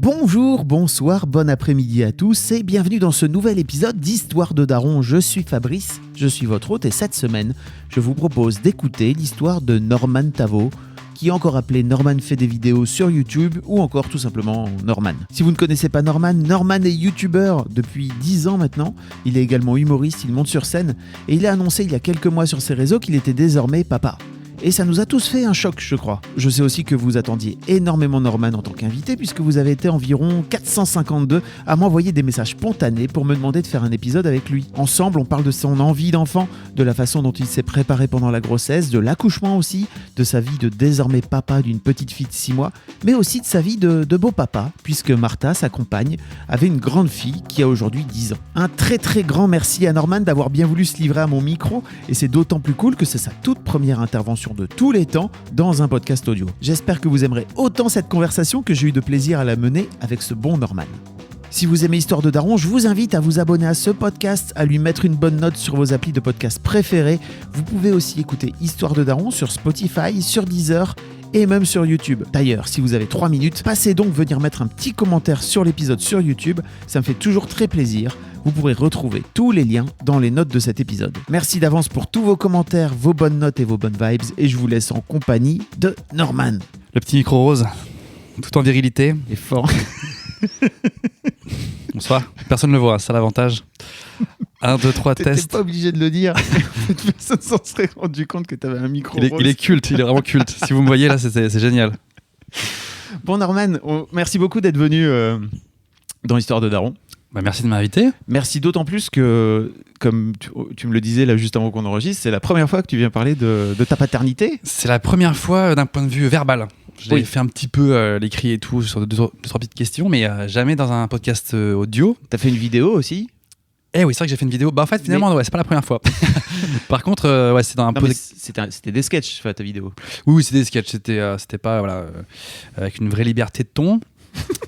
Bonjour, bonsoir, bon après-midi à tous et bienvenue dans ce nouvel épisode d'Histoire de Daron. Je suis Fabrice, je suis votre hôte et cette semaine, je vous propose d'écouter l'histoire de Norman Tavo, qui est encore appelé Norman fait des vidéos sur YouTube ou encore tout simplement Norman. Si vous ne connaissez pas Norman, Norman est youtubeur depuis 10 ans maintenant. Il est également humoriste, il monte sur scène et il a annoncé il y a quelques mois sur ses réseaux qu'il était désormais papa. Et ça nous a tous fait un choc, je crois. Je sais aussi que vous attendiez énormément Norman en tant qu'invité puisque vous avez été environ 452 à m'envoyer des messages spontanés pour me demander de faire un épisode avec lui. Ensemble, on parle de son envie d'enfant, de la façon dont il s'est préparé pendant la grossesse, de l'accouchement aussi, de sa vie de désormais papa d'une petite fille de 6 mois, mais aussi de sa vie de beau papa, puisque Martha, sa compagne, avait une grande fille qui a aujourd'hui 10 ans. Un très très grand merci à Norman d'avoir bien voulu se livrer à mon micro, et c'est d'autant plus cool que c'est sa toute première intervention de tous les temps dans un podcast audio. J'espère que vous aimerez autant cette conversation que j'ai eu de plaisir à la mener avec ce bon Norman. Si vous aimez Histoire de Daron, je vous invite à vous abonner à ce podcast, à lui mettre une bonne note sur vos applis de podcast préférés. Vous pouvez aussi écouter Histoire de Daron sur Spotify, sur Deezer et même sur YouTube. D'ailleurs, si vous avez 3 minutes, passez donc venir mettre un petit commentaire sur l'épisode sur YouTube, ça me fait toujours très plaisir. Vous pourrez retrouver tous les liens dans les notes de cet épisode. Merci d'avance pour tous vos commentaires, vos bonnes notes et vos bonnes vibes, et je vous laisse en compagnie de Norman. Le petit micro rose, tout en virilité. Et fort. Bonsoir. Personne ne le voit, c'est ça l'avantage. 1, 2, 3, test. T'étais pas obligé de le dire. Personne s'en serait rendu compte que t'avais un micro rose. Il est culte, il est vraiment culte. Si vous me voyez là, c'est génial. Bon Norman, merci beaucoup d'être venu dans Histoire de Daron. Bah, merci de m'inviter. Merci d'autant plus que, comme tu me le disais là juste avant qu'on enregistre, c'est la première fois que tu viens parler de ta paternité. C'est la première fois d'un point de vue verbal. J'ai fait un petit peu l'écrit et tout sur deux, trois petites questions, mais jamais dans un podcast audio. T'as fait une vidéo aussi ? Eh oui, c'est vrai que j'ai fait une vidéo. Bah en fait, finalement, ouais, c'est pas la première fois. Par contre, ouais, c'est dans un peu. C'était des sketchs, ta vidéo. Oui, c'était des sketchs. C'était pas avec une vraie liberté de ton.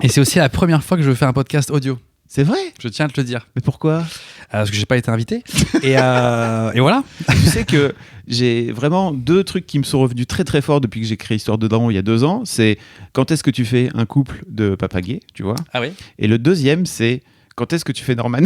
Et c'est aussi la première fois que je fais un podcast audio. C'est vrai ? Je tiens à te le dire. Mais pourquoi ? Parce que j'ai pas été invité. Et voilà. Tu sais que j'ai vraiment 2 trucs qui me sont revenus très très fort depuis que j'ai créé Histoire de Daron il y a 2 ans. C'est quand est-ce que tu fais un couple de papa gay, tu vois ? Ah oui. Et le deuxième, c'est quand est-ce que tu fais Norman ?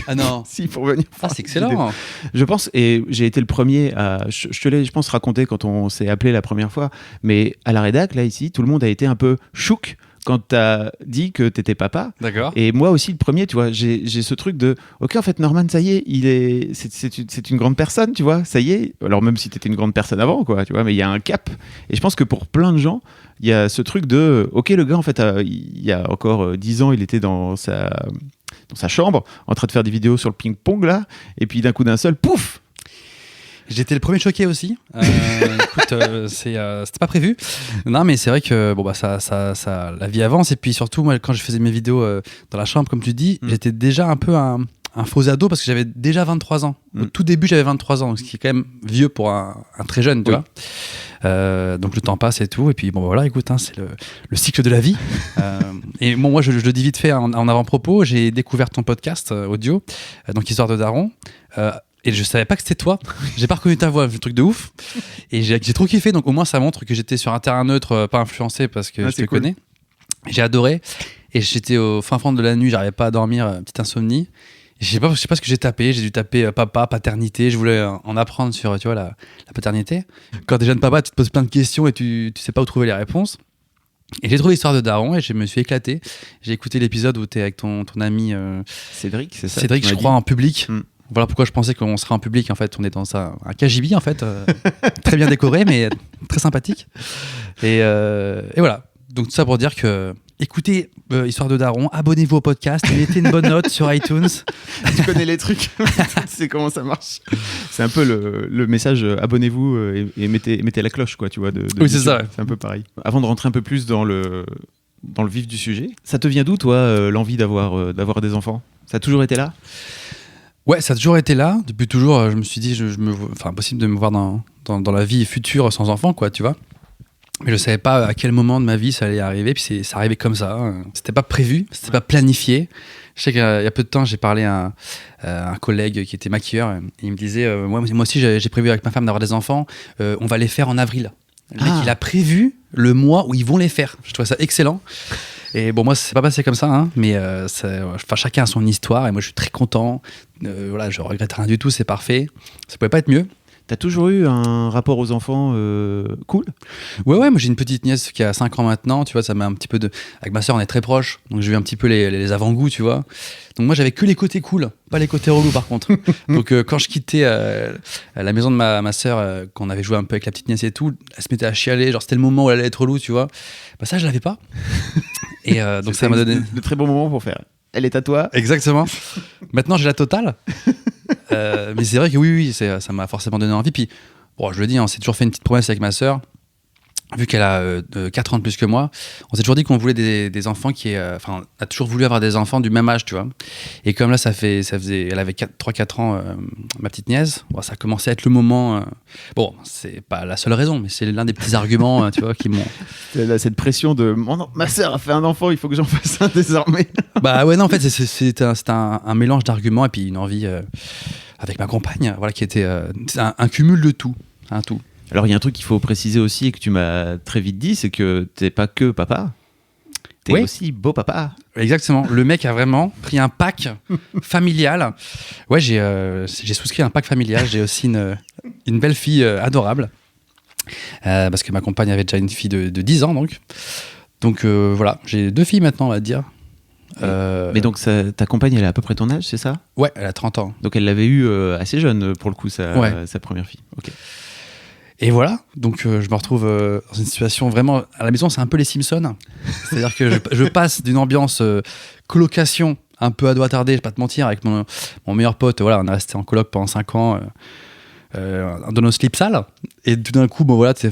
Ah non. Si, pour venir. Ah, c'est excellent. Je pense, et j'ai été le premier à. Je te l'ai, je pense, raconté quand on s'est appelé la première fois, mais à la rédac, là, ici, tout le monde a été un peu chouk quand t'as dit que t'étais papa. D'accord. Et moi aussi, le premier, tu vois, j'ai ce truc de ok, en fait, Norman, ça y est, c'est une grande personne, tu vois, ça y est. Alors, même si t'étais une grande personne avant, quoi, tu vois, mais il y a un cap. Et je pense que pour plein de gens, il y a ce truc de ok, le gars, en fait, il y a encore 10 ans, il était dans sa chambre, en train de faire des vidéos sur le ping-pong, là, et puis d'un coup d'un seul, pouf! J'étais le premier choqué aussi. Écoute, c'était pas prévu. Non, mais c'est vrai que bon, bah, la vie avance. Et puis surtout, moi, quand je faisais mes vidéos dans la chambre, comme tu dis, j'étais déjà un peu un faux ado parce que j'avais déjà 23 ans. Au tout début, j'avais 23 ans, donc ce qui est quand même vieux pour un très jeune, tu vois. Donc le temps passe et tout. Et puis bon, voilà, écoute, hein, c'est le cycle de la vie. Et bon, moi, je le dis vite fait en avant-propos. J'ai découvert ton podcast audio, donc Histoire de Daron. Et je savais pas que c'était toi. J'ai pas reconnu ta voix, le truc de ouf. Et j'ai trop kiffé. Donc au moins ça montre que j'étais sur un terrain neutre, pas influencé parce que je te connais. J'ai adoré. Et j'étais au fin fond de la nuit, j'arrivais pas à dormir, petite insomnie. Et je sais pas ce que j'ai tapé. J'ai dû taper papa, paternité. Je voulais en apprendre sur, tu vois, la paternité. Quand t'es jeune papa, tu te poses plein de questions et tu sais pas où trouver les réponses. Et j'ai trouvé Histoire de Daron et je me suis éclaté. J'ai écouté l'épisode où t'es avec ton ami Cédric, c'est ça. Cédric, je crois, en public. Voilà pourquoi je pensais qu'on serait en public. En fait, on est dans un KGB, en fait, très bien décoré, mais très sympathique. Et voilà. Donc tout ça pour dire que écoutez Histoire de Daron, abonnez-vous au podcast, mettez une bonne note sur iTunes. Tu connais les trucs, tu sais comment ça marche. C'est un peu le message abonnez-vous et mettez la cloche, quoi, tu vois. Oui, c'est ça. Ouais. C'est un peu pareil. Avant de rentrer un peu plus dans le vif du sujet, ça te vient d'où, toi, l'envie d'avoir des enfants ? Ça a toujours été là ? Ouais, ça a toujours été là. Depuis toujours, je me suis dit, impossible de me voir dans la vie future sans enfant, quoi, tu vois. Mais je savais pas à quel moment de ma vie ça allait arriver, puis ça arrivait comme ça. C'était pas prévu, c'était pas planifié. Je sais qu'il y a peu de temps, j'ai parlé à un collègue qui était maquilleur, et il me disait, moi aussi j'ai prévu avec ma femme d'avoir des enfants, on va les faire en avril. Le mec, il a prévu le mois où ils vont les faire. Je trouvais ça excellent. Et bon, moi, c'est pas passé comme ça, hein, mais chacun a son histoire et moi, je suis très content. Voilà, je regrette rien du tout, c'est parfait. Ça pouvait pas être mieux. T'as toujours eu un rapport aux enfants cool ? Ouais, moi j'ai une petite nièce qui a 5 ans maintenant, tu vois, ça m'a un petit peu de... Avec ma sœur, on est très proches, donc j'ai eu un petit peu les avant-goûts, tu vois. Donc moi j'avais que les côtés cool, pas les côtés relous par contre. Donc quand je quittais la maison de ma sœur, quand on avait joué un peu avec la petite nièce et tout, elle se mettait à chialer, genre c'était le moment où elle allait être relou, tu vois. Bah ça je l'avais pas. Et donc ça m'a donné... de très bons moments pour faire. Elle est à toi ? Exactement. Maintenant j'ai la totale. Mais c'est vrai que oui, ça m'a forcément donné envie. Puis, bon, je le dis, on s'est toujours fait une petite promesse avec ma sœur. Vu qu'elle a 4 ans de plus que moi, on s'est toujours dit qu'on voulait des enfants on a toujours voulu avoir des enfants du même âge, tu vois. Et comme là, elle avait 3-4 ans, ma petite nièce, bon, ça a commencé à être le moment. Bon, c'est pas la seule raison, mais c'est l'un des petits arguments, tu vois, qui m'ont. Cette pression de ma sœur a fait un enfant, il faut que j'en fasse un désormais. Bah ouais, non, en fait, c'était un mélange d'arguments et puis une envie avec ma compagne, voilà, qui était un cumul de tout, un tout. Alors, il y a un truc qu'il faut préciser aussi et que tu m'as très vite dit, c'est que t'es pas que papa, t'es aussi beau papa. Exactement. Le mec a vraiment pris un pack familial. Ouais, j'ai souscrit un pack familial. J'ai aussi une belle fille adorable. Parce que ma compagne avait déjà une fille de 10 ans, donc. Donc voilà, j'ai 2 filles maintenant, on va dire. Mais donc ta compagne, elle a à peu près ton âge, c'est ça ? Ouais, elle a 30 ans. Donc elle l'avait eu assez jeune pour le coup, sa première fille. Ok. Et voilà, donc je me retrouve dans une situation vraiment... À la maison, c'est un peu les Simpsons. C'est-à-dire que je passe d'une ambiance colocation un peu à doigt tardé, je vais pas te mentir, avec mon meilleur pote. Voilà, on est resté en coloc pendant 5 ans dans nos slips sales. Et tout d'un coup, bon, voilà, je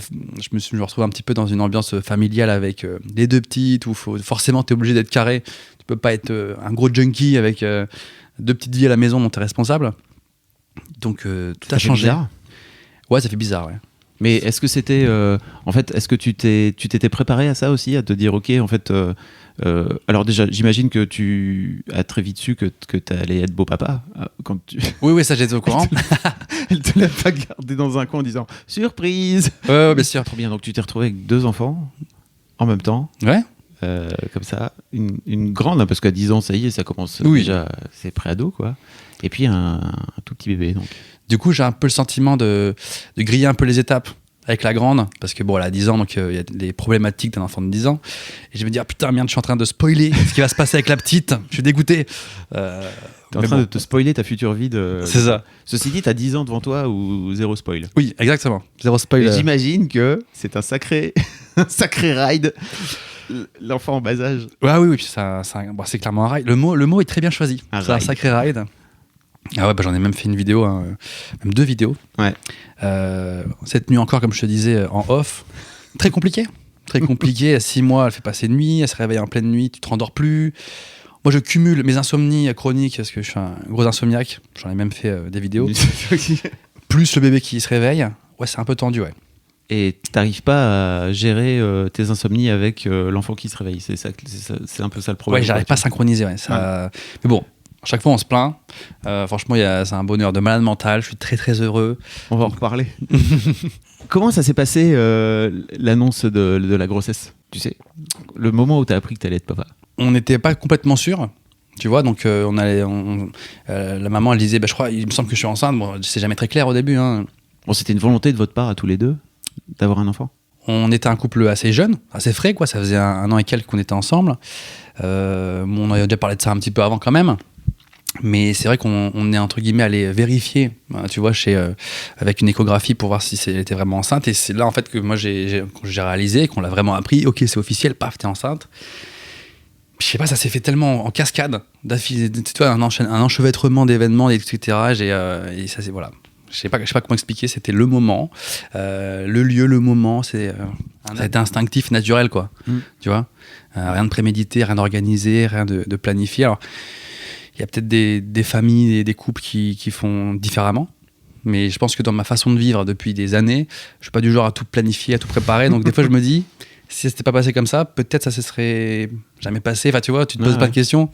me retrouve un petit peu dans une ambiance familiale avec les 2 petites, où forcément, tu es obligé d'être carré. Tu peux pas être un gros junkie avec 2 petites vies à la maison dont tu es responsable. Donc tout a changé. Bizarre. Ouais, ça fait bizarre, ouais. Mais est-ce que c'était... en fait, est-ce que tu t'étais préparé à ça aussi, à te dire, ok, en fait... alors déjà, j'imagine que tu as très vite su que tu allais être beau papa. Quand tu... Oui, ça j'étais au courant. Elle te l'a pas gardé dans un coin en disant « Surprise !» Ouais, bien sûr. Trop bien, donc tu t'es retrouvé avec 2 enfants en même temps. Ouais. Comme ça, une grande, hein, parce qu'à 10 ans, ça y est, ça commence déjà, c'est pré-ado, quoi. Et puis un tout petit bébé, donc. Du coup, j'ai un peu le sentiment de griller un peu les étapes avec la grande, parce que bon, elle a 10 ans, donc il y a des problématiques d'un enfant de 10 ans. Et je me dis, ah putain, merde, je suis en train de spoiler ce qui va se passer avec la petite. Je suis dégoûté. T'es en train de te spoiler ta future vie de... C'est ça. Ceci dit, t'as 10 ans devant toi ou zéro spoil. Oui, exactement. Zéro spoil. Et j'imagine que c'est un sacré ride. L'enfant en bas âge. Ouais, oui, c'est clairement un ride. Le mot est très bien choisi. C'est un sacré ride. Ah ouais, j'en ai même fait une vidéo, hein, même 2 vidéos. Ouais. Cette nuit encore, comme je te disais, en off. Très compliqué. À 6 mois, elle fait passer de nuit, elle se réveille en pleine nuit, tu te rendors plus. Moi, je cumule mes insomnies chroniques, parce que je suis un gros insomniaque. J'en ai même fait des vidéos. Plus le bébé qui se réveille. Ouais, c'est un peu tendu, ouais. Et t'arrives pas à gérer tes insomnies avec l'enfant qui se réveille. C'est un peu ça le problème. Ouais, j'arrive pas à synchroniser. Ouais, ça... Mais bon, à chaque fois on se plaint. Franchement, c'est un bonheur de malade mental. Je suis très très heureux. On va en reparler. Comment ça s'est passé l'annonce de la grossesse ? Tu sais, le moment où t'as appris que t'allais être papa. On n'était pas complètement sûr. Tu vois, donc la maman elle disait, je crois, il me semble que je suis enceinte. Bon, c'est jamais très clair au début. Hein. Bon, c'était une volonté de votre part à tous les deux d'avoir un enfant. On était un couple assez jeune, assez frais, quoi. Ça faisait un an et quelques qu'on était ensemble. On avait déjà parlé de ça un petit peu avant quand même. Mais c'est vrai qu'on est entre guillemets allé vérifier, tu vois, avec une échographie pour voir si elle était vraiment enceinte. Et c'est là en fait que moi j'ai réalisé, qu'on l'a vraiment appris. Ok, c'est officiel, paf, t'es enceinte. Je sais pas, ça s'est fait tellement en cascade d'affilée, tu vois, un enchevêtrement d'événements, etc. Et ça c'est voilà. Je sais pas comment expliquer, c'était le moment, le lieu, le moment, ça a été instinctif, naturel, quoi. Tu vois, rien de prémédité, rien d'organisé, rien de planifié. Alors, il y a peut-être des familles et des couples qui font différemment, mais je pense que dans ma façon de vivre depuis des années, je suis pas du genre à tout planifier, à tout préparer. Donc des fois, je me dis, si ça s'était pas passé comme ça, peut-être ça se serait jamais passé. Enfin, tu vois, tu te poses pas de questions.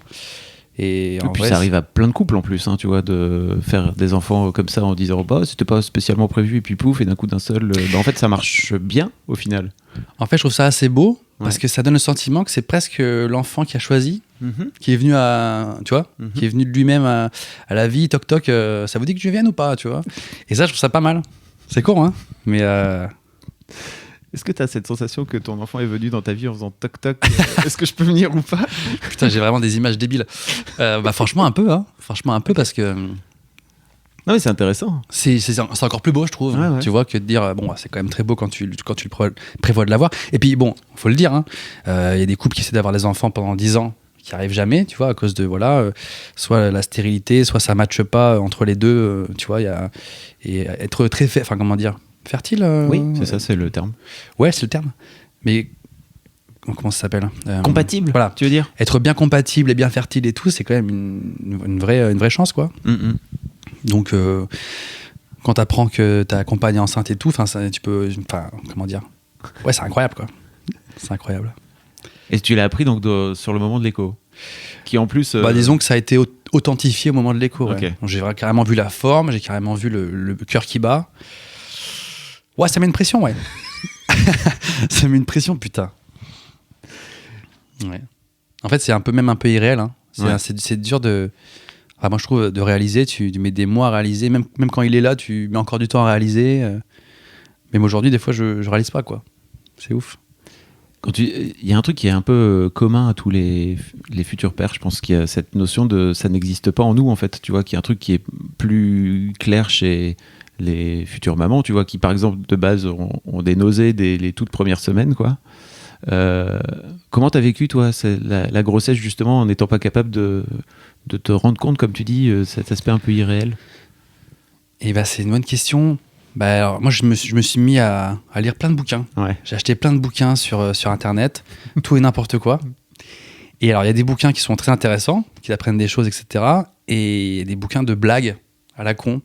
Et puis ça arrive à plein de couples en plus, hein, tu vois, de faire des enfants comme ça en disant c'était pas spécialement prévu et puis pouf, et d'un coup d'un seul, en fait ça marche bien au final. En fait je trouve ça assez beau Parce que ça donne le sentiment que c'est presque l'enfant qui a choisi, qui est venu qui est venu de lui-même à la vie, toc toc, ça vous dit que je vienne ou pas, tu vois. Et ça, je trouve ça pas mal. C'est con, hein, mais... Est-ce que tu as cette sensation que ton enfant est venu dans ta vie en faisant toc toc est-ce que je peux venir ou pas? Putain, j'ai vraiment des images débiles. Franchement, un peu, hein. Franchement, un peu, parce que... Non, mais c'est intéressant. C'est encore plus beau, je trouve. Ouais. Tu vois, que de dire, c'est quand même très beau quand tu prévois de l'avoir. Et puis, bon, faut le dire, hein, y a des couples qui essaient d'avoir des enfants pendant 10 ans qui arrivent jamais, tu vois, à cause de, soit la stérilité, soit ça matche pas entre les deux, tu vois, et être très, fertile. Oui, c'est ça, c'est le terme. Ouais, c'est le terme. Mais comment ça s'appelle? Compatible, voilà. Tu veux dire? Être bien compatible et bien fertile et tout, c'est quand même une vraie chance, quoi. Donc, quand tu apprends que ta compagne est enceinte et tout, tu peux. Ouais, c'est incroyable, quoi. C'est incroyable. Et tu l'as appris donc sur le moment de l'écho, qui en plus. Disons que ça a été authentifié au moment de l'écho. Okay. Ouais. Donc, j'ai carrément vu la forme, j'ai carrément vu le cœur qui bat. Ouais, ça met une pression, ouais. Ça met une pression, putain. Ouais. En fait, c'est même un peu irréel. Hein. C'est dur de. Moi, je trouve, de réaliser, tu mets des mois à réaliser. Même quand il est là, tu mets encore du temps à réaliser. Même aujourd'hui, des fois, je réalise pas, quoi. C'est ouf. Il y a un truc qui est un peu commun à tous les futurs pères. Je pense qu'il y a cette notion de ça n'existe pas en nous, en fait. Tu vois, qu'il y a un truc qui est plus clair chez les futures mamans, tu vois, qui, par exemple, de base, ont des nausées les toutes premières semaines, quoi. Comment t'as vécu, toi, la grossesse, justement, en n'étant pas capable de te rendre compte, comme tu dis, cet aspect un peu irréel? Et c'est une bonne question. Alors, moi, je me suis mis à lire plein de bouquins. Ouais. J'ai acheté plein de bouquins sur Internet, tout et n'importe quoi. Et alors, il y a des bouquins qui sont très intéressants, qui apprennent des choses, etc. Et des bouquins de blagues à la con.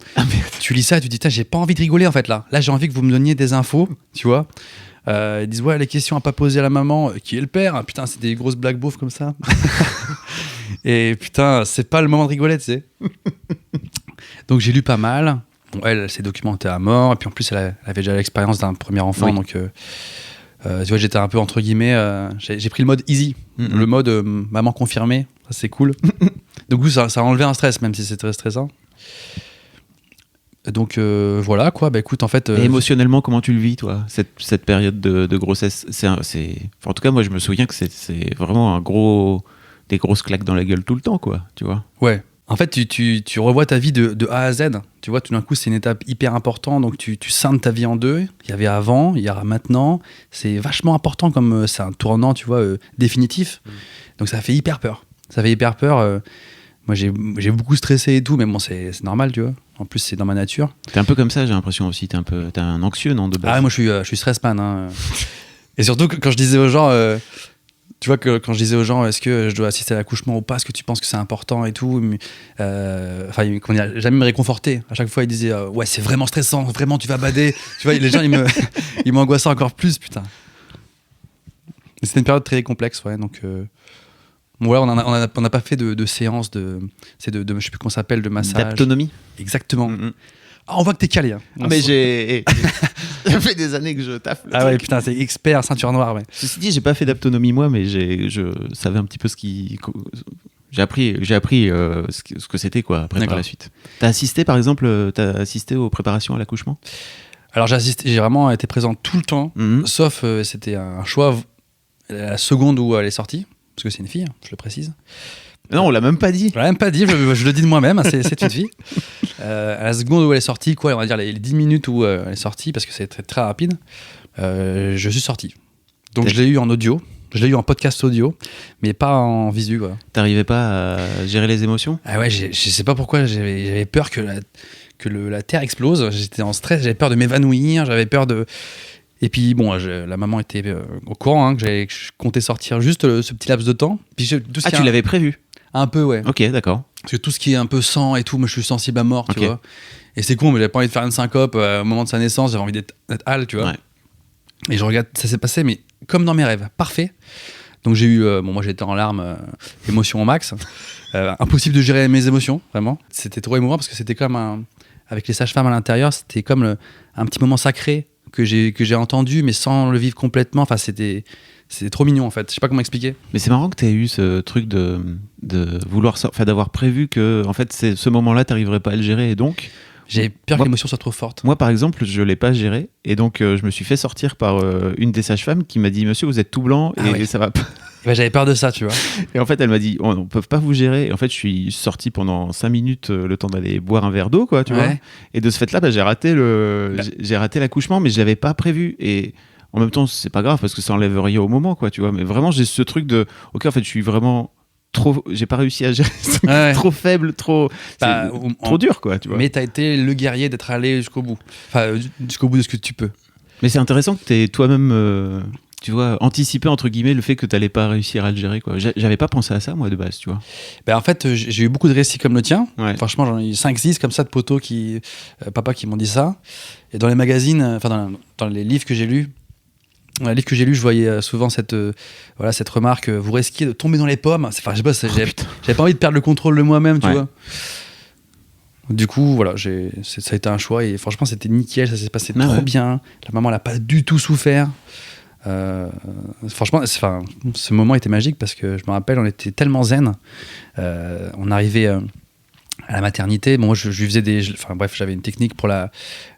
Tu lis ça et tu te dis, j'ai pas envie de rigoler, en fait, là. Là, j'ai envie que vous me donniez des infos, tu vois. Ils disent, les questions à pas poser à la maman, qui est le père? Putain, c'est des grosses blagues beaufs comme ça. Et putain, c'est pas le moment de rigoler, tu sais. Donc, j'ai lu pas mal. Bon, elle s'est documentée à mort, et puis en plus, elle avait déjà l'expérience d'un premier enfant, oui. donc tu vois, j'étais un peu entre guillemets. J'ai pris le mode easy, le mode maman confirmée, ça c'est cool. Donc, ça a enlevé un stress, même si c'est très stressant. Donc voilà quoi, écoute, en fait. Et émotionnellement, comment tu le vis, toi, cette période de grossesse? En tout cas, moi, je me souviens que c'est vraiment des grosses claques dans la gueule tout le temps, quoi, tu vois. Ouais. En fait, tu revois ta vie de A à Z. Tu vois, tout d'un coup, c'est une étape hyper importante. Donc, tu scindes ta vie en deux. Il y avait avant, il y aura maintenant. C'est vachement important comme c'est un tournant, tu vois, définitif. Donc, ça fait hyper peur. Moi, j'ai beaucoup stressé et tout, mais bon, c'est normal, tu vois. En plus, c'est dans ma nature. T'es un peu comme ça, j'ai l'impression aussi. T'es un anxieux, non, de base? Moi, je suis stressman. Hein. Et surtout, quand je disais aux gens... Tu vois, quand je disais aux gens, est-ce que je dois assister à l'accouchement ou pas, est-ce que tu penses que c'est important et tout, qu'on n'a jamais me réconforté. À chaque fois, ils disaient, ouais, c'est vraiment stressant, vraiment, tu vas bader. Tu vois, les gens, ils m'angoissaient encore plus, putain. Et c'était une période très complexe, ouais. Donc, on n'a pas fait de séance de je sais plus comment ça s'appelle, de massage. D'aptonomie. Exactement. On voit que t'es calé. Hein. Mais ça fait des années que je taffe. Ouais, putain, c'est expert, ceinture noire, ouais. Ceci dit, j'ai pas fait d'aptonomie moi, mais je savais un petit peu j'ai appris ce que c'était, quoi, après par la suite. T'as assisté, par exemple, aux préparations à l'accouchement? Alors j'ai vraiment été présent tout le temps, sauf c'était un choix la seconde où elle est sortie, parce que c'est une fille, je le précise. Non, on l'a même pas dit. Je l'ai même pas dit, je le dis de moi-même, c'est une fille. À la seconde où elle est sortie, on va dire les 10 minutes où elle est sortie, parce que c'est très, très rapide, je suis sorti. Donc je l'ai eu en audio, je l'ai eu en podcast audio, mais pas en visu. Quoi. T'arrivais pas à gérer les émotions? Ah ouais, je sais pas pourquoi, j'avais peur que la Terre explose, j'étais en stress, j'avais peur de m'évanouir, j'avais peur de... Et puis bon, la maman était au courant que je comptais sortir juste ce petit laps de temps. Puis tu l'avais prévu? Un peu, ouais. Ok, d'accord. Parce que tout ce qui est un peu sang et tout, moi je suis sensible à mort, tu vois. Et c'est con, mais j'avais pas envie de faire une syncope au moment de sa naissance, j'avais envie d'être hal, tu vois. Ouais. Et je regarde, ça s'est passé, mais comme dans mes rêves, parfait. Donc j'ai eu, moi j'étais en larmes, émotion au max. Impossible de gérer mes émotions, vraiment. C'était trop émouvant parce que c'était comme avec les sages-femmes à l'intérieur, c'était comme un petit moment sacré que j'ai entendu, mais sans le vivre complètement. Enfin, c'était trop mignon, en fait. Je sais pas comment expliquer. Mais c'est marrant que tu aies eu ce truc de vouloir d'avoir prévu que en fait ce moment-là t'arriverais pas à le gérer, et donc J'ai peur que l'émotion soit trop forte. moi par exemple je l'ai pas géré, et donc je me suis fait sortir par une des sages-femmes qui m'a dit monsieur vous êtes tout blanc et ça va pas. Bah, j'avais peur de ça, tu vois. Et en fait elle m'a dit on ne peut pas vous gérer, et en fait je suis sorti pendant 5 minutes le temps d'aller boire un verre d'eau, quoi, tu vois, et de ce fait là j'ai raté j'ai raté l'accouchement, mais je l'avais pas prévu, et en même temps c'est pas grave parce que ça enlève rien au moment, quoi, tu vois, mais vraiment j'ai ce truc de ok en fait je suis vraiment j'ai pas réussi à gérer ce truc, trop faible, trop dur, quoi, tu vois. Mais t'as été le guerrier d'être allé jusqu'au bout, enfin jusqu'au bout de ce que tu peux. Mais c'est intéressant que t'aies toi-même tu vois, anticipé entre guillemets le fait que t'allais pas réussir à le gérer, quoi. J'avais pas pensé à ça moi de base, tu vois. En fait j'ai eu beaucoup de récits comme le tien. Franchement j'en ai eu 5-6 comme ça de potos papa qui m'ont dit ça, et dans les magazines, enfin dans les livres que j'ai lus, je voyais souvent cette remarque, vous risquez de tomber dans les pommes. Enfin, je sais pas, j'avais pas envie de perdre le contrôle de moi-même, tu vois. Du coup, voilà, ça a été un choix, et franchement, c'était nickel, ça s'est passé trop bien. La maman, elle a pas du tout souffert. Franchement, ce moment était magique parce que je me rappelle, on était tellement zen. On arrivait à la maternité. Bon, moi, je lui faisais j'avais une technique pour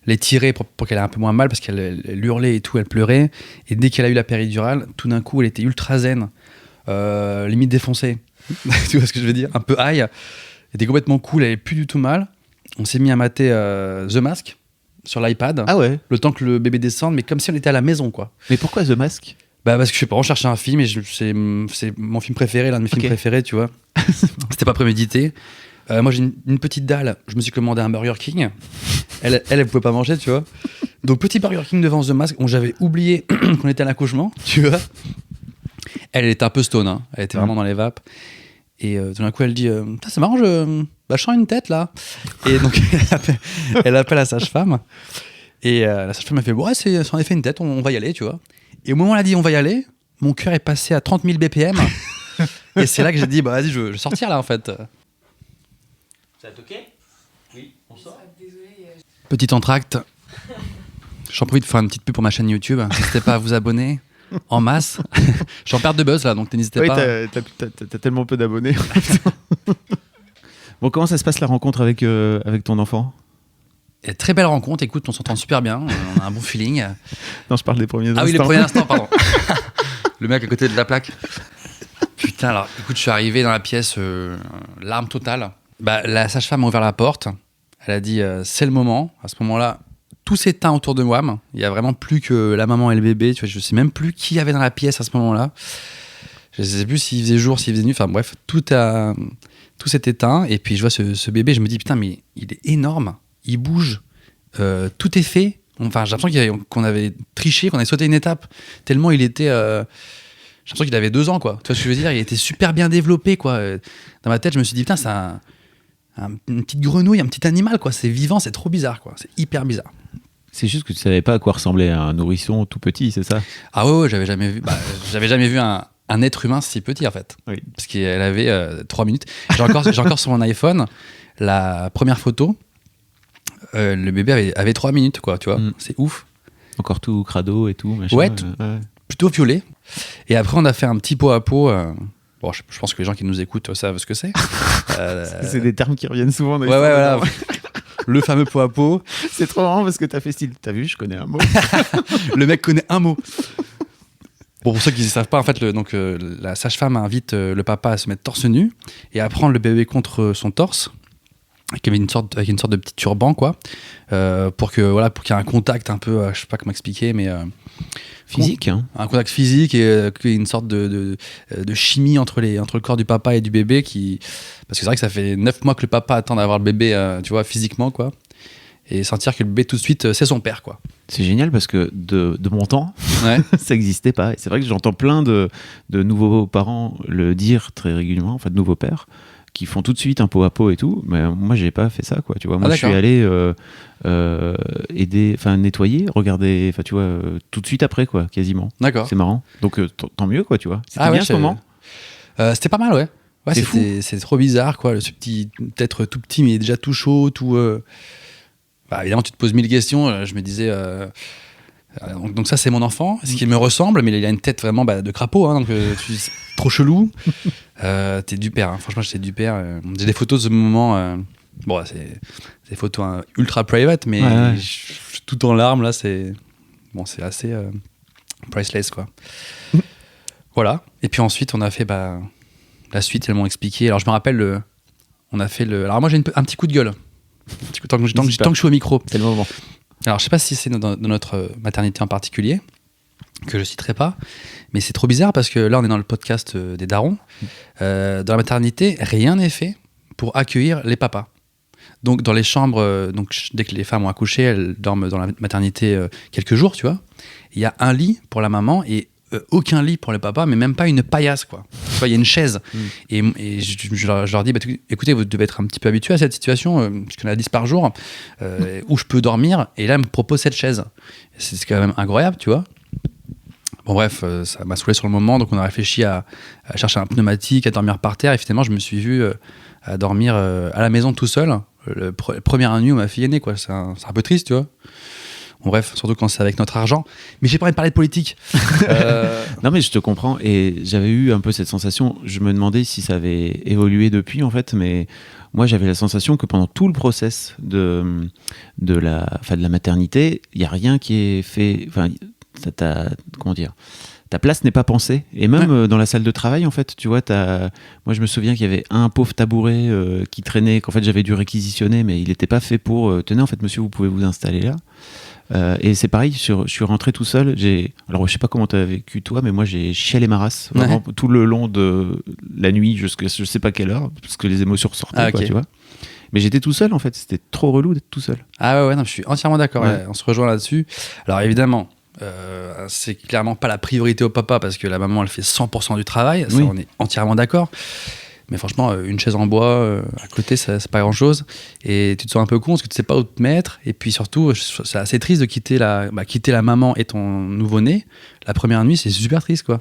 les tirer pour qu'elle ait un peu moins mal, parce qu'elle hurlait et tout, elle pleurait. Et dès qu'elle a eu la péridurale, tout d'un coup, elle était ultra zen, limite défoncée. Tu vois ce que je veux dire? Un peu high. Elle était complètement cool, elle avait plus du tout mal. On s'est mis à mater The Mask sur l'iPad. Ah ouais. Le temps que le bébé descende, mais comme si on était à la maison, quoi. Mais pourquoi The Mask? Parce que je sais pas, on cherchait un film, et c'est mon film préféré, l'un de mes films préférés, tu vois. C'était pas prémédité. Moi j'ai une petite dalle, je me suis commandé un Burger King. Elle pouvait pas manger, tu vois. Donc petit Burger King devant The Mask. J'avais oublié qu'on était à l'accouchement, tu vois. Elle était un peu stone, hein. Elle était vraiment dans les vapes. Et tout d'un coup elle dit c'est marrant, je sens une tête là. Et donc elle appelle la sage-femme. Et la sage-femme m'a fait ouais, c'est en effet une tête, on va y aller, tu vois. Et au moment où elle a dit on va y aller, mon cœur est passé à 30 000 BPM. Et c'est là que j'ai dit vas-y, je vais sortir là, en fait. Ça va être ok? Oui, on sort. Petit entracte. J'en profite pour faire une petite pub pour ma chaîne YouTube. N'hésitez pas à vous abonner en masse. J'en perds de buzz là, donc n'hésitez pas. T'as tellement peu d'abonnés. Bon, comment ça se passe la rencontre avec ton enfant? Très belle rencontre, écoute, on s'entend super bien, on a un bon feeling. Non, je parle des premiers instants. Ah oui, les premiers instants, pardon. Le mec à côté de la plaque. Putain, alors écoute, je suis arrivé dans la pièce, larme totale. La sage-femme a ouvert la porte, elle a dit c'est le moment. À ce moment-là, tout s'éteint autour de moi. Il y a vraiment plus que la maman et le bébé. Tu vois, je sais même plus qui y avait dans la pièce à ce moment-là. Je sais plus s'il faisait jour, s'il faisait nuit. Enfin bref, tout s'est éteint. Et puis je vois ce bébé, je me dis putain, mais il est énorme, il bouge, tout est fait. Enfin, j'ai l'impression qu'on avait triché, qu'on avait sauté une étape. Tellement il était. J'ai l'impression qu'il avait 2 ans, quoi. Tu vois ce que je veux dire? Il était super bien développé, quoi. Dans ma tête, je me suis dit putain, c'est une petite grenouille, un petit animal, quoi. C'est vivant, c'est trop bizarre, quoi. C'est hyper bizarre. C'est juste que tu savais pas à quoi ressemblait un nourrisson tout petit, c'est ça? Ah ouais, j'avais jamais vu un être humain si petit, en fait. Oui. Parce qu'elle avait 3 minutes. J'ai encore sur mon iPhone la première photo. Le bébé avait 3 minutes, quoi, tu vois. C'est ouf. Encore tout crado et tout, machin. Ouais, plutôt violet. Et après, on a fait un petit pot à pot. Bon, je pense que les gens qui nous écoutent savent ce que c'est. C'est des termes qui reviennent souvent dans ouais, voilà. Le fameux pot à pot. C'est trop marrant parce que t'as fait style. T'as vu, je connais un mot. Le mec connaît un mot. Bon, pour ceux qui ne savent pas, en fait, la sage-femme invite le papa à se mettre torse nu et à prendre le bébé contre son torse, avec une sorte de petit turban, quoi, pour qu'il y ait un contact un peu, je sais pas comment expliquer, mais physique, hein. Un contact physique et une sorte de chimie entre le corps du papa et du bébé, parce que c'est vrai que ça fait 9 mois que le papa attend d'avoir le bébé, tu vois, physiquement, quoi, et sentir que le bébé tout de suite c'est son père, quoi. C'est génial parce que de mon temps, ça n'existait pas. Et c'est vrai que j'entends plein de nouveaux parents le dire très régulièrement, enfin de nouveaux pères, qui font tout de suite un pot à pot et tout. Mais moi, j'ai pas fait ça, quoi. Tu vois, moi, je suis allé aider, enfin nettoyer, regarder, enfin tu vois, tout de suite après, quoi, quasiment. D'accord. C'est marrant. Donc tant mieux, quoi, tu vois. C'était bien ce moment. C'était pas mal, ouais. Ouais, c'est trop bizarre, quoi. Ce petit, peut-être tout petit, mais il est déjà tout chaud, tout. Évidemment, tu te poses 1000 questions. Je me disais, Donc ça, c'est mon enfant, ce qui me ressemble, mais il a une tête vraiment de crapaud, hein, donc c'est trop chelou. T'es du père, hein. Franchement, j'étais du père. J'ai des photos de ce moment. Bon, c'est des photos ultra private, mais je suis tout en larmes là. C'est assez priceless, quoi. Voilà. Et puis ensuite, on a fait la suite. Elles m'ont expliqué. Alors je me rappelle, on a fait Alors moi, j'ai un petit coup de gueule. Tant que je suis au micro. C'est le moment. Alors je sais pas si c'est dans notre maternité en particulier, que je citerai pas, mais c'est trop bizarre parce que là, on est dans le podcast des darons. Dans la maternité, rien n'est fait pour accueillir les papas. Donc dans les chambres, dès que les femmes ont accouché, elles dorment dans la maternité quelques jours, tu vois. Il y a un lit pour la maman et aucun lit pour les papas, mais même pas une paillasse, quoi. Tu vois, il y a une chaise. Et je leur dis, écoutez, vous devez être un petit peu habitués à cette situation, puisqu'on a 10 par jour, où je peux dormir, et là, elle me propose cette chaise. C'est quand même incroyable, tu vois. Bon, bref, ça m'a saoulé sur le moment, donc on a réfléchi à chercher un pneumatique, à dormir par terre, et finalement, je me suis vu à dormir à la maison tout seul, première nuit où ma fille est née, quoi. C'est un peu triste, tu vois. Bon, bref, surtout quand c'est avec notre argent. Mais j'ai pas envie de parler de politique. Non, mais je te comprends. Et j'avais eu un peu cette sensation. Je me demandais si ça avait évolué depuis, en fait. Mais moi, j'avais la sensation que pendant tout le process de la maternité, il n'y a rien qui est fait. Enfin, comment dire ? Ta place n'est pas pensée. Et même dans la salle de travail, en fait, tu vois, moi, je me souviens qu'il y avait un pauvre tabouret qui traînait, qu'en fait, j'avais dû réquisitionner, mais il n'était pas fait pour. Tenez, en fait, monsieur, vous pouvez vous installer là. Et c'est pareil, je suis rentré tout seul. Alors, je sais pas comment tu as vécu toi, mais moi, j'ai chialé ma race vraiment tout le long de la nuit, jusqu'à je sais pas quelle heure, parce que les émotions ressortaient, okay. quoi, tu vois. Mais j'étais tout seul, en fait. C'était trop relou d'être tout seul. Ah ouais, non, je suis entièrement d'accord. Ouais. On se rejoint là-dessus. Alors, évidemment, c'est clairement pas la priorité au papa, parce que la maman, elle fait 100% du travail. Ça, on est entièrement d'accord. Mais franchement, une chaise en bois à côté, c'est pas grand-chose. Et tu te sens un peu con parce que tu sais pas où te mettre. Et puis surtout, c'est assez triste de quitter la maman et ton nouveau-né. La première nuit, c'est super triste, quoi.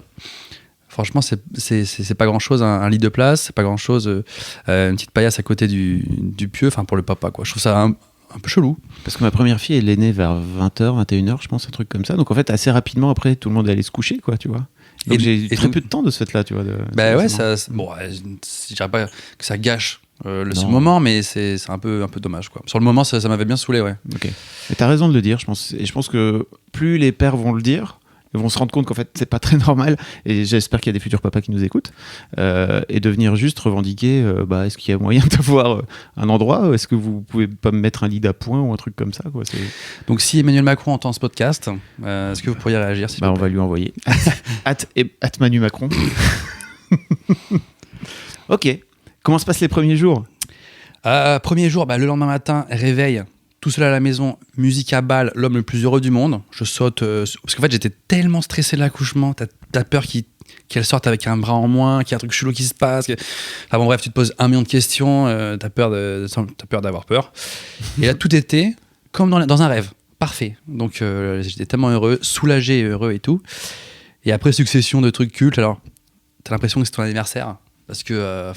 Franchement, c'est pas grand-chose, un lit de place, c'est pas grand-chose, une petite paillasse à côté du pieu, enfin pour le papa, quoi. Je trouve ça un peu chelou. Parce que ma première fille, elle est née vers 20h, 21h, je pense, un truc comme ça. Donc en fait, assez rapidement après, tout le monde allait se coucher, quoi, tu vois. Donc j'ai très peu de temps de ce fait-là, tu vois. Ouais, je dirais pas que ça gâche ce moment, mais c'est un peu dommage, quoi. Sur le moment, ça m'avait bien saoulé, ouais. Ok. Mais t'as raison de le dire, je pense. Et je pense que plus les pères vont le dire, ils vont se rendre compte qu'en fait, c'est pas très normal. Et j'espère qu'il y a des futurs papas qui nous écoutent. Et de venir juste revendiquer, est-ce qu'il y a moyen d'avoir un endroit ? Est-ce que vous pouvez pas me mettre un lit d'appoint ou un truc comme ça, quoi. Donc, si Emmanuel Macron entend ce podcast, est-ce que vous pourriez réagir, s'il vous plaît ? On va lui envoyer. at Manu Macron. Ok. Comment se passent les premiers jours ? Premier jour, le lendemain matin, réveil. Tout seul à la maison, musique à balle, l'homme le plus heureux du monde. Je saute, parce qu'en fait j'étais tellement stressé de l'accouchement, t'as peur qu'elle sorte avec un bras en moins, qu'il y a un truc chelou qui se passe. Enfin bon bref, tu te poses 1 million de questions, t'as peur d'avoir peur. Et là tout était comme dans un rêve, parfait. Donc j'étais tellement heureux, soulagé, heureux et tout. Et après succession de trucs cultes, alors t'as l'impression que c'est ton anniversaire. Parce que,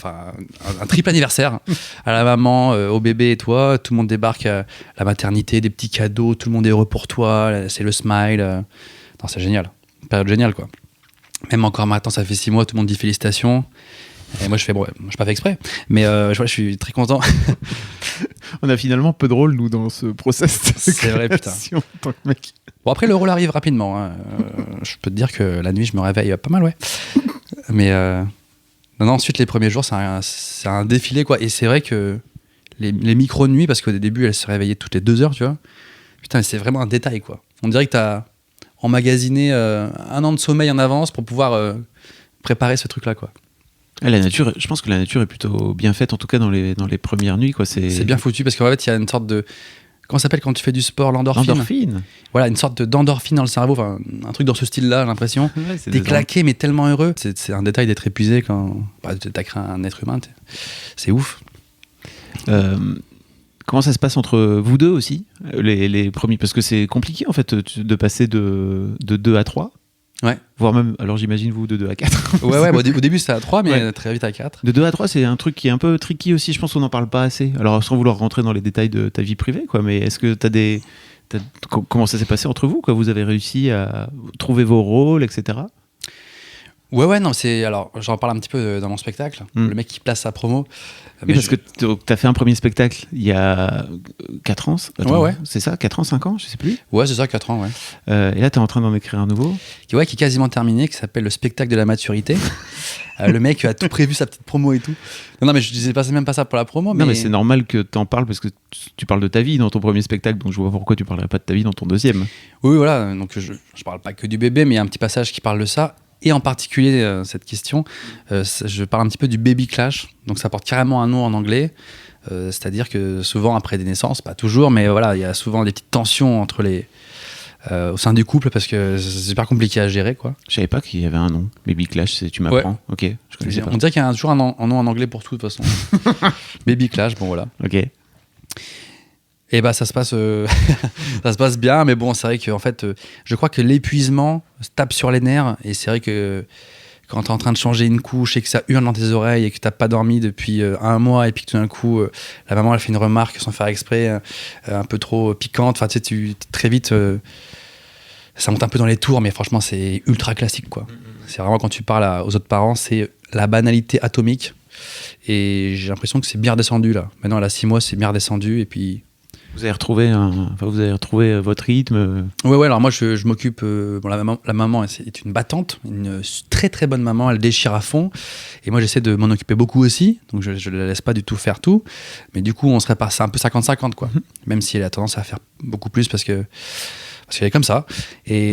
un triple anniversaire à la maman, au bébé et toi, tout le monde débarque à la maternité, des petits cadeaux, tout le monde est heureux pour toi, c'est le smile. Non, c'est génial, une période géniale, quoi. Même encore maintenant, ça fait 6 mois, tout le monde dit félicitations. Et moi, je fais, moi, je n'ai pas fait exprès, mais je suis très content. On a finalement peu de rôle, nous, dans ce process de c'est vrai, putain. En tant que mec. Bon, après, le rôle arrive rapidement. Hein. Je peux te dire que la nuit, je me réveille pas mal, ouais. Mais... Non, ensuite, les premiers jours, c'est un défilé, quoi. Et c'est vrai que les micro-nuits, parce qu'au début, elle se réveillait toutes les 2 heures, tu vois. Putain, c'est vraiment un détail, quoi. On dirait que t'as emmagasiné 1 an de sommeil en avance pour pouvoir préparer ce truc-là, quoi. La nature, je pense que la nature est plutôt bien faite, en tout cas dans les premières nuits, quoi. C'est bien foutu, parce qu'en fait, il y a une sorte de... Comment ça s'appelle quand tu fais du sport, l'endorphine. Voilà, une sorte d'endorphine dans le cerveau, enfin, un truc dans ce style-là, j'ai l'impression. Ouais, t'es claqué, mais tellement heureux. C'est un détail d'être épuisé quand t'as créé un être humain. C'est ouf. Comment ça se passe entre vous deux aussi, les premiers ? Parce que c'est compliqué, en fait, de passer de 2 à 3. Ouais. Voire même, alors j'imagine vous, de 2 à 4. Ouais, au début c'était à 3, mais très vite à 4. De 2 à 3, c'est un truc qui est un peu tricky aussi, je pense qu'on n'en parle pas assez. Alors sans vouloir rentrer dans les détails de ta vie privée, quoi, mais est-ce que t'as des Comment ça s'est passé entre vous, quoi? Vous avez réussi à trouver vos rôles, etc. Ouais, non, alors, j'en parle un petit peu dans mon spectacle. Le mec qui place sa promo. Oui, parce que tu as fait un premier spectacle il y a 4 ans. Attends, ouais. C'est ça, 4 ans, 5 ans, je sais plus. Ouais, c'est ça, 4 ans, ouais. Et là, tu es en train d'en écrire un nouveau. Qui est quasiment terminé, qui s'appelle le spectacle de la maturité. Le mec a tout prévu, sa petite promo et tout. Non, mais je disais même pas ça pour la promo. Non, mais c'est normal que tu en parles parce que tu parles de ta vie dans ton premier spectacle, donc je vois pourquoi tu parlerais pas de ta vie dans ton deuxième. Oui, voilà. Donc je parle pas que du bébé, mais il y a un petit passage qui parle de ça. Et en particulier, cette question, je parle un petit peu du baby clash. Donc ça porte carrément un nom en anglais. C'est-à-dire que souvent, après des naissances, pas toujours, mais voilà, il y a souvent des petites tensions entre au sein du couple parce que c'est super compliqué à gérer, quoi. Je savais pas qu'il y avait un nom. Baby clash, tu m'apprends. Ouais. Ok, je connaissais pas. On dirait qu'il y a toujours un nom en anglais pour tout, de toute façon. Baby clash, bon voilà. Ok. Et bah ça se passe bien, mais bon, c'est vrai que en fait, je crois que l'épuisement tape sur les nerfs, et c'est vrai que quand t'es en train de changer une couche et que ça hurle dans tes oreilles et que t'as pas dormi depuis 1 mois, et puis que tout d'un coup la maman elle fait une remarque sans faire exprès, un peu trop piquante, enfin tu sais, très vite ça monte un peu dans les tours, mais franchement c'est ultra classique, quoi. C'est vraiment, quand tu parles aux autres parents, c'est la banalité atomique, et j'ai l'impression que c'est bien redescendu là. Maintenant elle a 6 mois, c'est bien redescendu, et puis vous avez retrouvé votre rythme. Ouais, alors moi je m'occupe. La maman est une battante, une très très bonne maman, elle déchire à fond. Et moi j'essaie de m'en occuper beaucoup aussi, donc je la laisse pas du tout faire tout. Mais du coup on se répare, c'est un peu 50-50, quoi. Même si elle a tendance à faire beaucoup plus parce qu'elle est comme ça. Et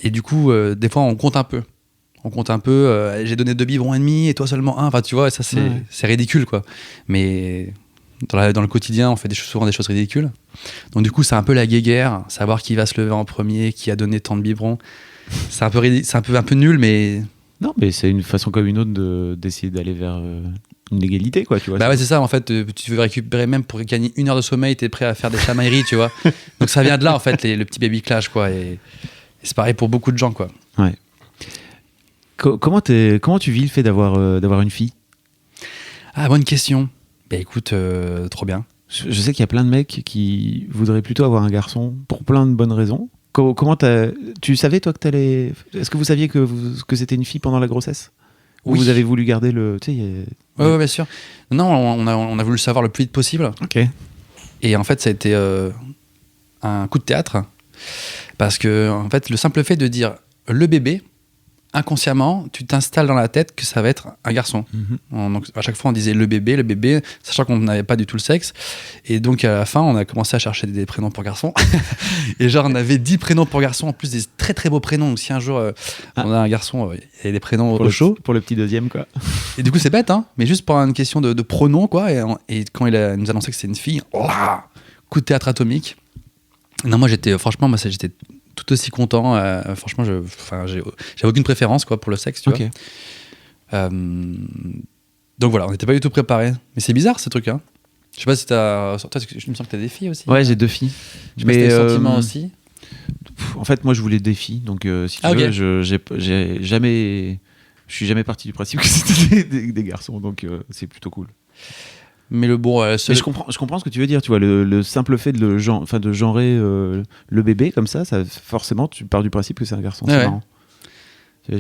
du coup, des fois on compte un peu. J'ai donné 2 biberons et demi et toi seulement 1. Enfin tu vois, ça c'est ridicule, quoi. Mais dans le quotidien, on fait souvent des choses ridicules. Donc du coup, c'est un peu la guéguerre, savoir qui va se lever en premier, qui a donné tant de biberons. C'est un peu nul, mais... Non, mais c'est une façon comme une autre d'essayer d'aller vers une égalité, quoi, tu vois. Bah ouais, c'est ça, en fait, tu veux récupérer, même pour gagner 1 heure de sommeil, t'es prêt à faire des chamailleries, tu vois. Donc ça vient de là, en fait, le petit baby clash, quoi. Et c'est pareil pour beaucoup de gens, quoi. Ouais. Comment tu vis le fait d'avoir une fille? Ah, bonne question. Bah écoute, trop bien. Je sais qu'il y a plein de mecs qui voudraient plutôt avoir un garçon pour plein de bonnes raisons. Comment tu savais, toi, que t'allais... Est-ce que vous saviez que c'était une fille pendant la grossesse? Ou Oui. vous avez voulu garder le... Tu sais, ouais, bien sûr. Non, on a voulu le savoir le plus vite possible. Ok. Et en fait, ça a été un coup de théâtre. Parce que, en fait, le simple fait de dire le bébé, inconsciemment, tu t'installes dans la tête que ça va être un garçon. Donc, à chaque fois, on disait le bébé, sachant qu'on n'avait pas du tout le sexe. Et donc, à la fin, on a commencé à chercher des prénoms pour garçons. Et genre, on avait 10 prénoms pour garçons, en plus des très très beaux prénoms. Donc, si un jour, on a un garçon, il y a des prénoms au chaud. Pour le petit deuxième, quoi. Et du coup, c'est bête, hein, mais juste pour une question de pronoms, quoi. Et quand il nous a annoncé que c'était une fille, coup de théâtre atomique. Non, moi, j'étais tout aussi content. Franchement, j'avais aucune préférence, quoi, pour le sexe, tu vois. Donc voilà, on n'était pas du tout préparés. Mais c'est bizarre, ce truc, hein. Je sais pas si toi, je me sens que t'as des filles aussi. Ouais, j'ai 2 filles. Je sais pas si t'as des sentiments aussi. En fait, moi, je voulais des filles. Donc, si tu veux, je suis jamais parti du principe que c'était des garçons. Donc, c'est plutôt cool. Mais le bon, mais je comprends ce que tu veux dire, tu vois, le simple fait de genrer le bébé comme ça, forcément tu pars du principe que c'est un garçon. C'est marrant.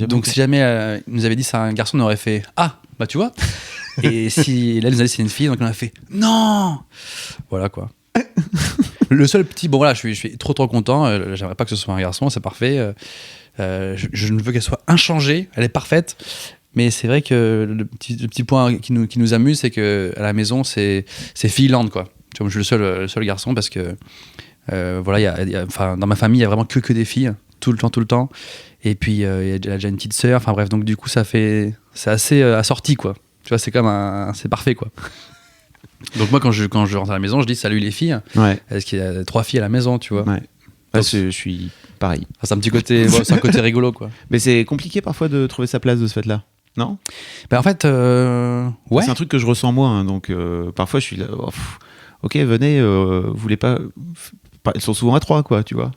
Donc si jamais il nous avait dit c'est un garçon, on aurait fait ah bah tu vois. Et si là il nous a dit c'est une fille, donc on a fait non. Voilà, quoi. Le seul petit bon, voilà, je suis trop content. J'aimerais pas que ce soit un garçon, c'est parfait. Je ne veux qu'elle soit inchangée, elle est parfaite. Mais c'est vrai que le petit point qui nous amuse, c'est qu'à la maison, c'est fille-land, quoi. Tu vois, je suis le seul garçon parce que voilà, dans ma famille, il y a vraiment que des filles, tout le temps. Et puis, il y a déjà une petite sœur. Enfin bref, donc du coup, c'est assez assorti, quoi. Tu vois, c'est parfait, quoi. Donc moi, quand je rentre à la maison, je dis salut les filles. Ouais. Parce qu'il y a 3 filles à la maison, tu vois. Ouais. Donc, je suis pareil. C'est un petit côté, c'est un côté rigolo, quoi. Mais c'est compliqué parfois de trouver sa place de ce fait-là. Non? En fait, ouais. C'est un truc que je ressens moi, hein, donc parfois je suis là, ok, venez, vous voulez pas... Ils sont souvent à 3, quoi, tu vois.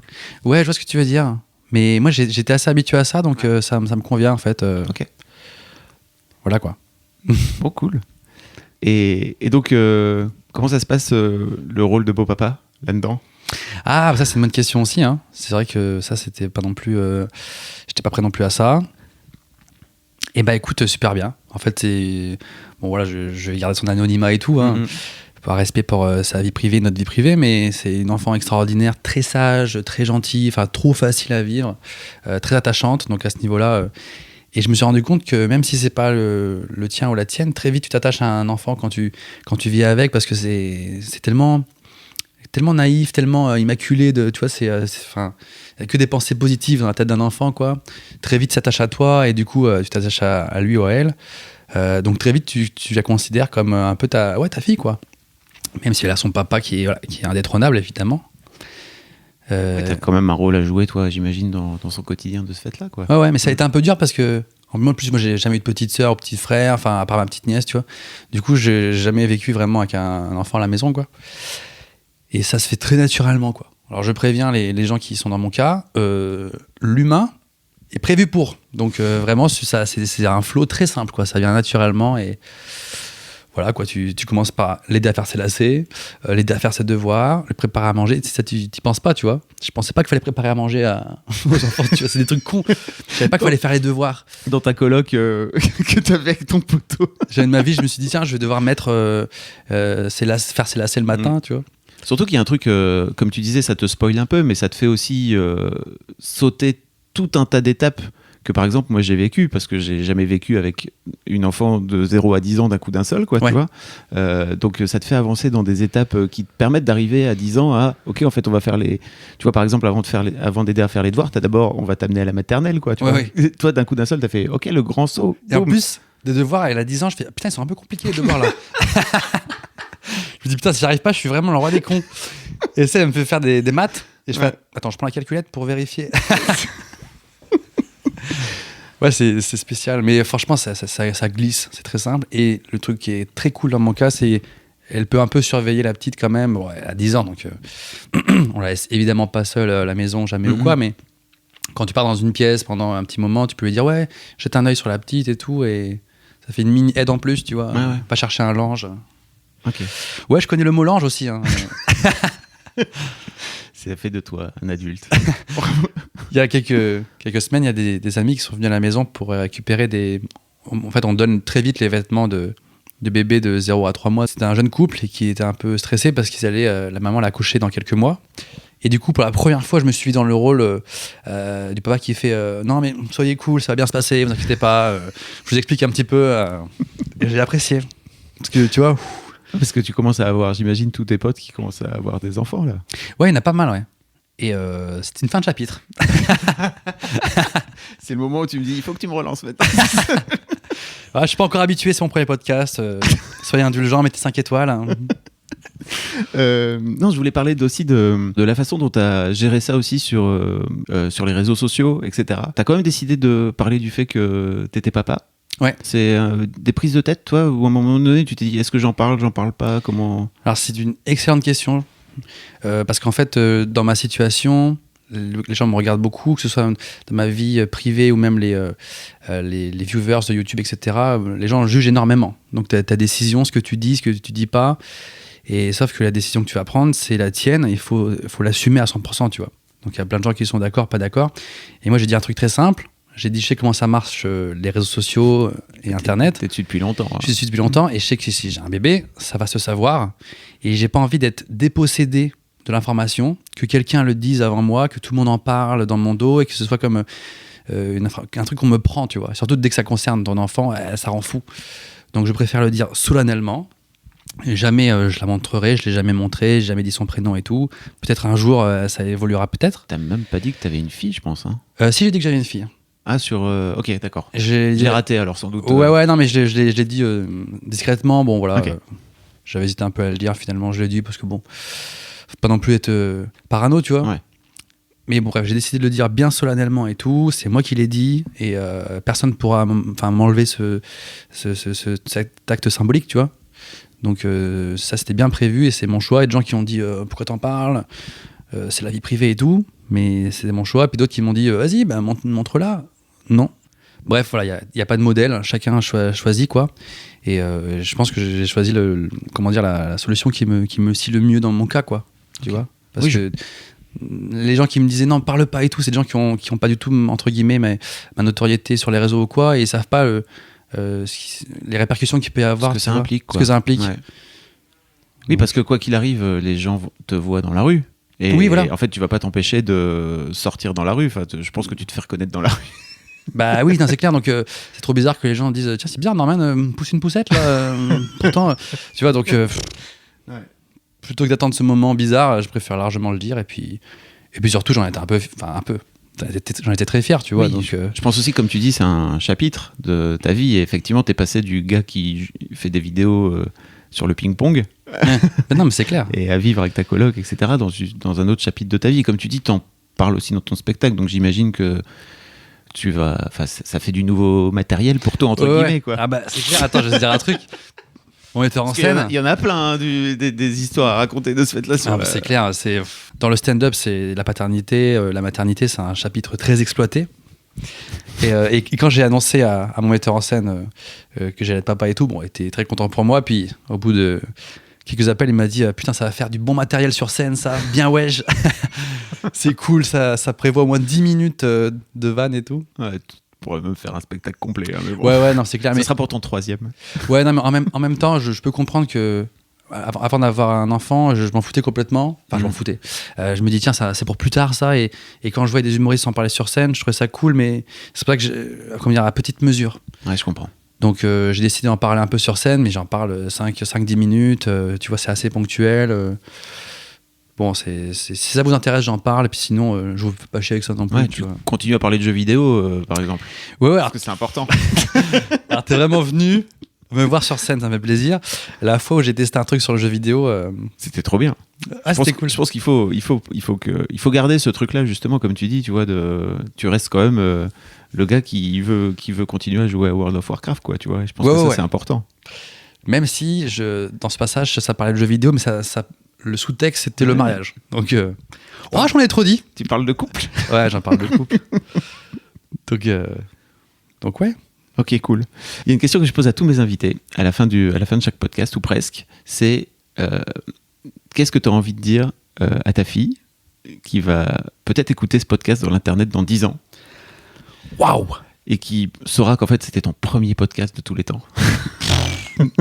Ouais, je vois ce que tu veux dire. Mais moi, j'étais assez habitué à ça, donc ça me convient, en fait. Ok. Voilà, quoi. Bon, cool. Et donc, comment ça se passe, le rôle de beau papa, là-dedans? Ah, ça c'est une bonne question aussi. Hein. C'est vrai que ça c'était pas non plus, j'étais pas prêt non plus à ça. Et bah écoute, super bien. En fait, bon voilà, je vais garder son anonymat et tout. Hein. Par respect pour sa vie privée, notre vie privée, mais c'est une enfant extraordinaire, très sage, très gentille, enfin trop facile à vivre, très attachante. Donc à ce niveau-là, et je me suis rendu compte que même si c'est pas le tien ou la tienne, très vite tu t'attaches à un enfant quand tu vis avec, parce que c'est tellement naïf, tellement immaculé, tu vois, il y a que des pensées positives dans la tête d'un enfant, quoi. Très vite s'attache à toi et du coup tu t'attaches à lui ou à elle. Donc très vite tu la considères comme un peu ta fille, quoi. Même si elle a son papa qui est indétrônable, évidemment. T'as quand même un rôle à jouer, toi, j'imagine, dans son quotidien de ce fait-là, quoi. Ouais, mais ça a été un peu dur parce que, en plus, moi, j'ai jamais eu de petite sœur ou petit frère, enfin, à part ma petite nièce, tu vois. Du coup, j'ai jamais vécu vraiment avec un enfant à la maison, quoi. Et ça se fait très naturellement, quoi. Alors, je préviens les gens qui sont dans mon cas, l'humain est prévu pour. Donc, vraiment, c'est un flow très simple, quoi. Ça vient naturellement et... Voilà, quoi, tu commences par l'aider à faire ses lacets, l'aider à faire ses devoirs, le préparer à manger. Ça, tu n'y penses pas, tu vois. Je pensais pas qu'il fallait préparer à manger aux enfants, tu vois. C'est des trucs cons. Je savais pas qu'il fallait faire les devoirs. Dans ta coloc que tu avais avec ton poteau. Jamais de ma vie, je me suis dit, tiens, je vais devoir faire ses lacets le matin, tu vois. Surtout qu'il y a un truc, comme tu disais, ça te spoil un peu, mais ça te fait aussi sauter tout un tas d'étapes que par exemple moi j'ai vécu, parce que j'ai jamais vécu avec une enfant de 0 à 10 ans d'un coup d'un seul, quoi, tu vois. Donc ça te fait avancer dans des étapes qui te permettent d'arriver à 10 ans à ok, en fait on va faire tu vois, par exemple avant d'aider à faire les devoirs, on va t'amener à la maternelle, quoi, tu vois. Toi d'un coup d'un seul t'as fait ok, le grand saut, et en plus des devoirs, elle a 10 ans, je fais putain, ils sont un peu compliqués les devoirs là. Je me dis putain, si j'arrive pas, je suis vraiment le roi des cons. Et ça, elle me fait faire des maths et je fais attends, je prends la calculette pour vérifier. Ouais, c'est spécial, mais franchement ça glisse, c'est très simple. Et le truc qui est très cool dans mon cas, c'est elle peut un peu surveiller la petite quand même. Bon, elle a 10 ans, donc on la laisse évidemment pas seule à la maison, jamais ou quoi, mais quand tu pars dans une pièce pendant un petit moment, tu peux lui dire ouais, jette un œil sur la petite et tout, et ça fait une mini aide en plus, tu vois. Pas chercher un lange. Ok. Ouais, je connais le mot lange aussi, hein. Ça fait de toi un adulte. Il y a quelques semaines, il y a des amis qui sont venus à la maison pour récupérer En fait, on donne très vite les vêtements de bébés de 0 à 3 mois. C'était un jeune couple et qui était un peu stressé parce qu'ils allaient... la maman l'a accouché dans quelques mois. Et du coup, pour la première fois, je me suis mis dans le rôle du papa qui fait non, mais soyez cool, ça va bien se passer, vous inquiétez pas. Je vous explique un petit peu. Et j'ai apprécié. Parce que, tu vois... Parce que tu commences à avoir, j'imagine, tous tes potes qui commencent à avoir des enfants, là. Ouais, il y en a pas mal, ouais. Et c'est une fin de chapitre. C'est le moment où tu me dis, il faut que tu me relances maintenant. Je suis pas encore habitué, c'est mon premier podcast. Soyez indulgents, mettez 5 étoiles. Hein. Non, je voulais parler aussi de la façon dont tu as géré ça aussi sur les réseaux sociaux, etc. Tu as quand même décidé de parler du fait que tu étais papa. Ouais. C'est des prises de tête, toi, où à un moment donné, tu t'es dit, est-ce que j'en parle pas, comment... Alors, c'est une excellente question. Parce qu'en fait, dans ma situation, les gens me regardent beaucoup, que ce soit dans ma vie privée ou même les viewers de YouTube, etc. Les gens jugent énormément. Donc, ta décision, ce que tu dis pas. Et sauf que la décision que tu vas prendre, c'est la tienne. Il faut l'assumer à 100%, tu vois. Donc, il y a plein de gens qui sont d'accord, pas d'accord. Et moi, j'ai dit un truc très simple. J'ai dit, je sais comment ça marche, les réseaux sociaux et Internet. T'es dessus depuis longtemps. Hein. Je suis dessus depuis longtemps et je sais que si j'ai un bébé, ça va se savoir. Et j'ai pas envie d'être dépossédé de l'information, que quelqu'un le dise avant moi, que tout le monde en parle dans mon dos et que ce soit comme un truc qu'on me prend, tu vois. Surtout dès que ça concerne ton enfant, ça rend fou. Donc je préfère le dire solennellement. Et jamais je la montrerai, je l'ai jamais montré, j'ai jamais dit son prénom et tout. Peut-être un jour, ça évoluera peut-être. T'as même pas dit que t'avais une fille, je pense. Hein. Si, j'ai dit que j'avais une fille. Ah, sur... ok, d'accord. J'ai raté alors, sans doute. Ouais, non, mais je l'ai dit discrètement. Bon, voilà. Okay. J'avais hésité un peu à le dire, finalement, je l'ai dit parce que bon, faut pas non plus être parano, tu vois. Ouais. Mais bon, bref, j'ai décidé de le dire bien solennellement et tout. C'est moi qui l'ai dit et personne ne pourra m'enlever cet acte symbolique, tu vois. Donc, ça, c'était bien prévu et c'est mon choix. Il y a des gens qui ont dit pourquoi t'en parles, c'est la vie privée et tout. Mais c'est mon choix. Puis d'autres qui m'ont dit vas-y, montre-la. Non. Bref, voilà, il n'y a pas de modèle. Chacun choisit, quoi. Et je pense que j'ai choisi la solution qui me scie le mieux dans mon cas, quoi. Tu vois. Parce que les gens qui me disaient non, parle pas et tout, c'est des gens qui ont pas du tout, entre guillemets, ma notoriété sur les réseaux ou quoi, et ils savent pas les répercussions qu'il peut y avoir. Ce que ça implique. Ce que ça implique. Ouais. Oui, parce que quoi qu'il arrive, les gens te voient dans la rue. Et, oui, voilà. Et en fait, tu vas pas t'empêcher de sortir dans la rue. Enfin, je pense que tu te fais reconnaître dans la rue. Bah oui, non, c'est clair. Donc c'est trop bizarre que les gens disent tiens, c'est bizarre, Norman pousse une poussette là. Pourtant, tu vois, donc plutôt que d'attendre ce moment bizarre, je préfère largement le dire. Et puis surtout, j'en étais j'en étais très fier, tu vois. Oui, donc, je pense aussi, comme tu dis, c'est un chapitre de ta vie. Et effectivement, t'es passé du gars qui fait des vidéos sur le ping-pong non, mais c'est clair. et à vivre avec ta coloc, etc. dans un autre chapitre de ta vie. Comme tu dis, t'en parles aussi dans ton spectacle. Donc j'imagine que ça fait du nouveau matériel pour toi, entre guillemets, quoi. Ah bah c'est clair. Attends, je vais te dire un truc. On était en scène. Il y en a plein, des histoires à raconter de ce fait-là. C'est clair. Dans le stand-up, c'est la paternité, la maternité, c'est un chapitre très exploité. Et quand j'ai annoncé à mon metteur en scène que j'allais être papa et tout, bon, il était très content pour moi. Puis au bout de quelques appels, il m'a dit putain, ça va faire du bon matériel sur scène, ça, bien wesh. C'est cool, ça prévoit au moins 10 minutes de vannes et tout. Ouais, tu pourrais même faire un spectacle complet. Hein, mais bon. Ouais, non, c'est clair. Ça sera pour ton 3e. Ouais, non, mais en même temps, je peux comprendre que avant d'avoir un enfant, je m'en foutais complètement. Enfin, je m'en foutais. Je me dis, tiens, ça, c'est pour plus tard, ça. Et quand je voyais des humoristes en parler sur scène, je trouvais ça cool, mais c'est pour ça que à petite mesure. Ouais, je comprends. Donc, j'ai décidé d'en parler un peu sur scène, mais j'en parle 5-10 minutes. Tu vois, c'est assez ponctuel. Bon, si ça vous intéresse, j'en parle. Et puis sinon, je vous fais pas chier avec ça non plus. Ouais, tu continues à parler de jeux vidéo, par exemple. Ouais. Parce que c'est important. Alors, t'es vraiment venu me voir sur scène, ça me fait plaisir. La fois où j'ai testé un truc sur le jeu vidéo, c'était trop bien. C'était cool. Je pense qu'il faut garder ce truc-là, justement, comme tu dis, tu vois, tu restes quand même le gars qui veut continuer à jouer à World of Warcraft, quoi, tu vois. Je pense que ça, c'est important. Même si dans ce passage, ça parlait de jeux vidéo, mais le sous-texte, c'était le mariage. Donc, j'en ai trop dit. Tu parles de couple? Ouais, j'en parle de couple. Donc ouais. Ok, cool. Il y a une question que je pose à tous mes invités à la fin de chaque podcast, ou presque. C'est qu'est-ce que tu as envie de dire à ta fille qui va peut-être écouter ce podcast dans l'internet dans 10 ans? Waouh! Et qui saura qu'en fait c'était ton premier podcast de tous les temps.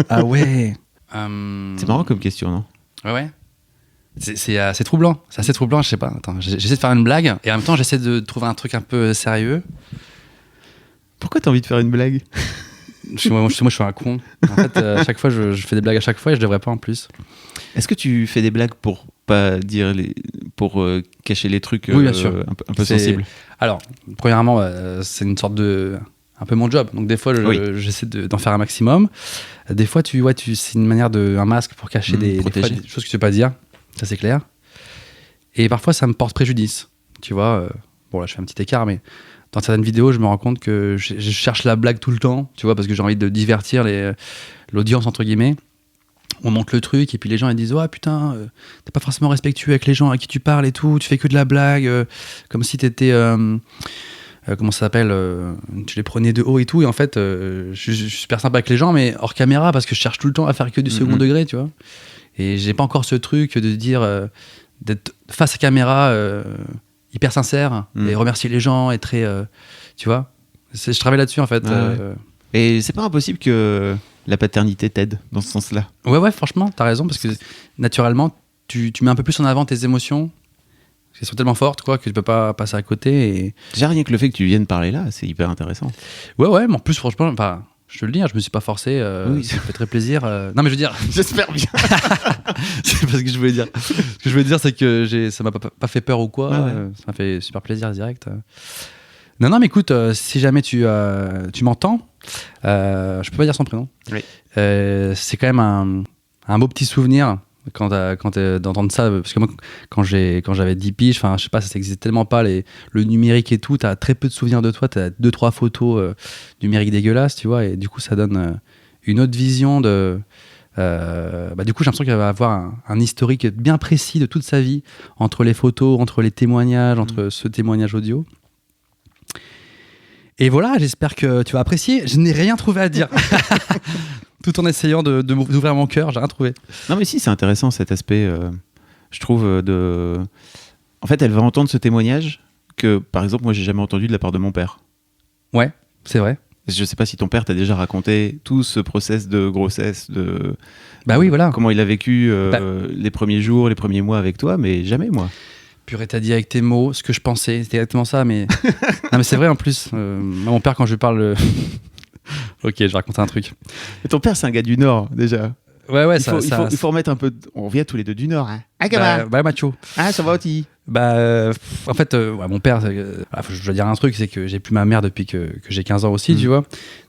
Ah ouais. C'est marrant comme question, non? Ouais. C'est troublant. C'est assez troublant, je sais pas. Attends, j'essaie de faire une blague et en même temps j'essaie de trouver un truc un peu sérieux. Pourquoi t'as envie de faire une blague? Moi, je suis un con. En fait, à chaque fois, je fais des blagues à chaque fois et je devrais pas en plus. Est-ce que tu fais des blagues pour pas dire pour cacher les trucs oui, bien sûr. un peu sensibles? Alors, premièrement, c'est une sorte de un peu mon job. Donc des fois, j'essaie d'en faire un maximum. Des fois, c'est une manière un masque pour cacher des choses que tu peux pas dire. Ça, c'est clair. Et parfois, ça me porte préjudice. Tu vois. Bon, là, je fais un petit écart, mais dans certaines vidéos, je me rends compte que je cherche la blague tout le temps, tu vois, parce que j'ai envie de divertir l'audience, entre guillemets. On monte le truc, et puis les gens ils disent « Oh putain, t'es pas forcément respectueux avec les gens à qui tu parles et tout, tu fais que de la blague, comme si t'étais... comment ça s'appelle tu les prenais de haut et tout, et en fait, je suis super sympa avec les gens, mais hors caméra, parce que je cherche tout le temps à faire que du second degré, tu vois. Et j'ai pas encore ce truc de dire, d'être face à caméra... hyper sincère et remercier les gens et très tu vois, je travaille là-dessus en fait. Et c'est pas impossible que la paternité t'aide dans ce sens-là? Ouais, franchement t'as raison, parce que naturellement tu mets un peu plus en avant tes émotions, elles sont tellement fortes quoi que tu peux pas passer à côté. Et déjà rien que le fait que tu viennes parler là, c'est hyper intéressant. Ouais, mais en plus franchement, je te le dis, je me suis pas forcé, oui, ça me fait très plaisir. Non mais je veux dire, j'espère bien. C'est pas ce que je voulais dire. Ce que je voulais dire, c'est que ça m'a pas fait peur ou quoi. Ouais. Ça m'a fait super plaisir direct. Non, mais écoute, si jamais tu m'entends, je peux pas dire son prénom. Oui. C'est quand même un beau petit souvenir quand d'entendre ça, parce que moi, quand j'avais 10 piges, enfin, je sais pas, ça n'existait tellement pas, le numérique et tout, t'as très peu de souvenirs de toi, t'as 2-3 photos numériques dégueulasses, tu vois, et du coup, ça donne une autre vision de... du coup, j'ai l'impression qu'il va avoir un historique bien précis de toute sa vie, entre les photos, entre les témoignages, entre ce témoignage audio. Et voilà, j'espère que tu vas apprécier. Je n'ai rien trouvé à dire. Tout en essayant d'ouvrir mon cœur, j'ai rien trouvé. Non mais si, c'est intéressant cet aspect je trouve. En fait, elle va entendre ce témoignage que, par exemple, moi, j'ai jamais entendu de la part de mon père. Ouais, c'est vrai. Je sais pas si ton père t'a déjà raconté tout ce process de grossesse, Bah oui, voilà. comment il a vécu les premiers jours, les premiers mois avec toi, mais jamais moi. Purée, t'as dit avec tes mots ce que je pensais, c'était exactement ça, mais... non, mais c'est vrai en plus. Mon père, quand je lui parle... Ok, je vais raconter un truc. Mais ton père, c'est un gars du Nord, déjà. Ouais, il faut remettre un peu... On vient tous les deux du Nord, hein. Ah, gamin. bah, macho. Ah, ça va aussi. En fait, mon père, je dois dire un truc, c'est que j'ai plus ma mère depuis que j'ai 15 ans aussi, tu vois.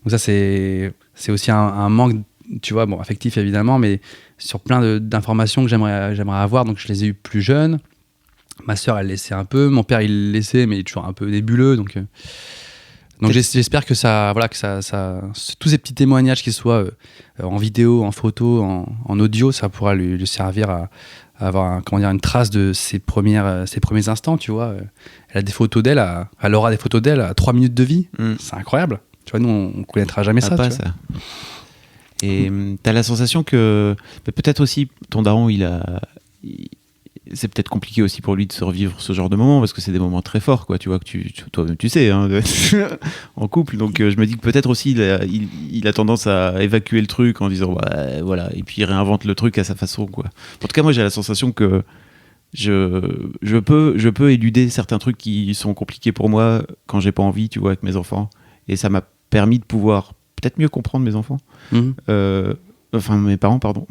Donc ça, c'est aussi un manque, tu vois, bon, affectif évidemment, mais sur plein d'informations que j'aimerais avoir, donc je les ai eues plus jeunes. Ma sœur, elle laissait un peu, mon père, il laissait, mais il est toujours un peu nébuleux, donc j'espère que tous ces petits témoignages, qu'ils soient en vidéo, en photo, en audio, ça pourra lui servir à avoir une trace de ses premiers instants, tu vois. Elle a des photos d'elle, elle aura des photos d'elle à 3 minutes de vie. C'est incroyable. Tu vois, nous, on connaîtra jamais ça. Pas ça. Et t'as la sensation que peut-être aussi ton daron, c'est peut-être compliqué aussi pour lui de se revivre ce genre de moments parce que c'est des moments très forts, quoi. Tu vois que toi-même tu sais, hein, en couple. Donc je me dis que peut-être aussi il a tendance à évacuer le truc en disant voilà, et puis il réinvente le truc à sa façon, quoi. En tout cas, moi j'ai la sensation que je peux éluder certains trucs qui sont compliqués pour moi quand j'ai pas envie, tu vois, avec mes enfants. Et ça m'a permis de pouvoir peut-être mieux comprendre mes enfants. Enfin, mes parents, pardon.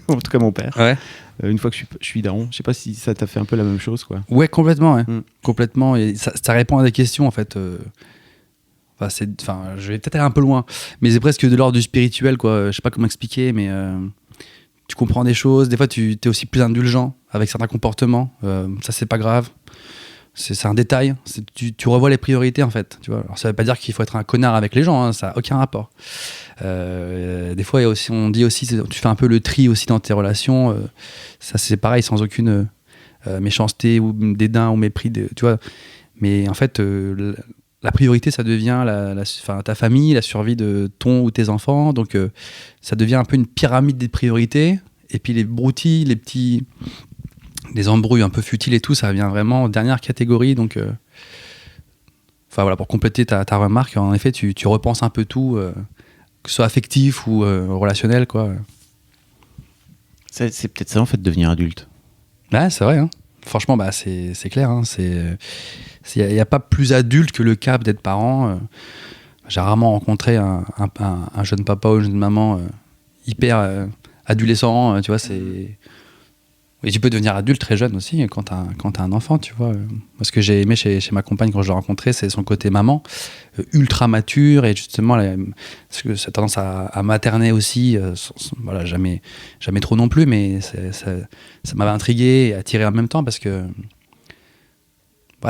En tout cas, mon père. Ouais. Une fois que je suis daron, je sais pas si ça t'a fait un peu la même chose, quoi. Ouais, complètement, ouais. Complètement. Et ça répond à des questions, en fait. Je vais peut-être aller un peu loin, mais c'est presque de l'ordre du spirituel, quoi. Je sais pas comment expliquer, mais tu comprends des choses. Des fois, tu es aussi plus indulgent avec certains comportements. Ça, c'est pas grave. C'est un détail. Tu revois les priorités, en fait. Tu vois. Alors, ça veut pas dire qu'il faut être un connard avec les gens, hein, ça n'a aucun rapport. Des fois, on dit aussi, tu fais un peu le tri aussi dans tes relations. Ça, c'est pareil, sans aucune méchanceté ou dédain ou mépris. Tu vois. Mais en fait, la priorité, ça devient ta famille, la survie de ton ou tes enfants. Donc, ça devient un peu une pyramide des priorités. Et puis, les broutilles, les embrouilles un peu futiles et tout, ça vient vraiment en dernière catégorie. Donc, pour compléter ta remarque, en effet, tu repenses un peu tout, que ce soit affectif ou relationnel, quoi. C'est peut-être ça, en fait, devenir adulte. Ouais, c'est vrai. Hein. Franchement, c'est clair. Hein. Il n'y a pas plus adulte que le cap d'être parent. J'ai rarement rencontré un jeune papa ou une jeune maman hyper adolescent. Tu vois, Et tu peux devenir adulte très jeune aussi quand t'as un enfant, tu vois. Moi, ce que j'ai aimé chez ma compagne quand je l'ai rencontrée, c'est son côté maman, ultra mature, et justement, parce que ça a tendance à materner aussi, voilà, jamais trop non plus, mais ça m'avait intrigué et attiré en même temps, parce que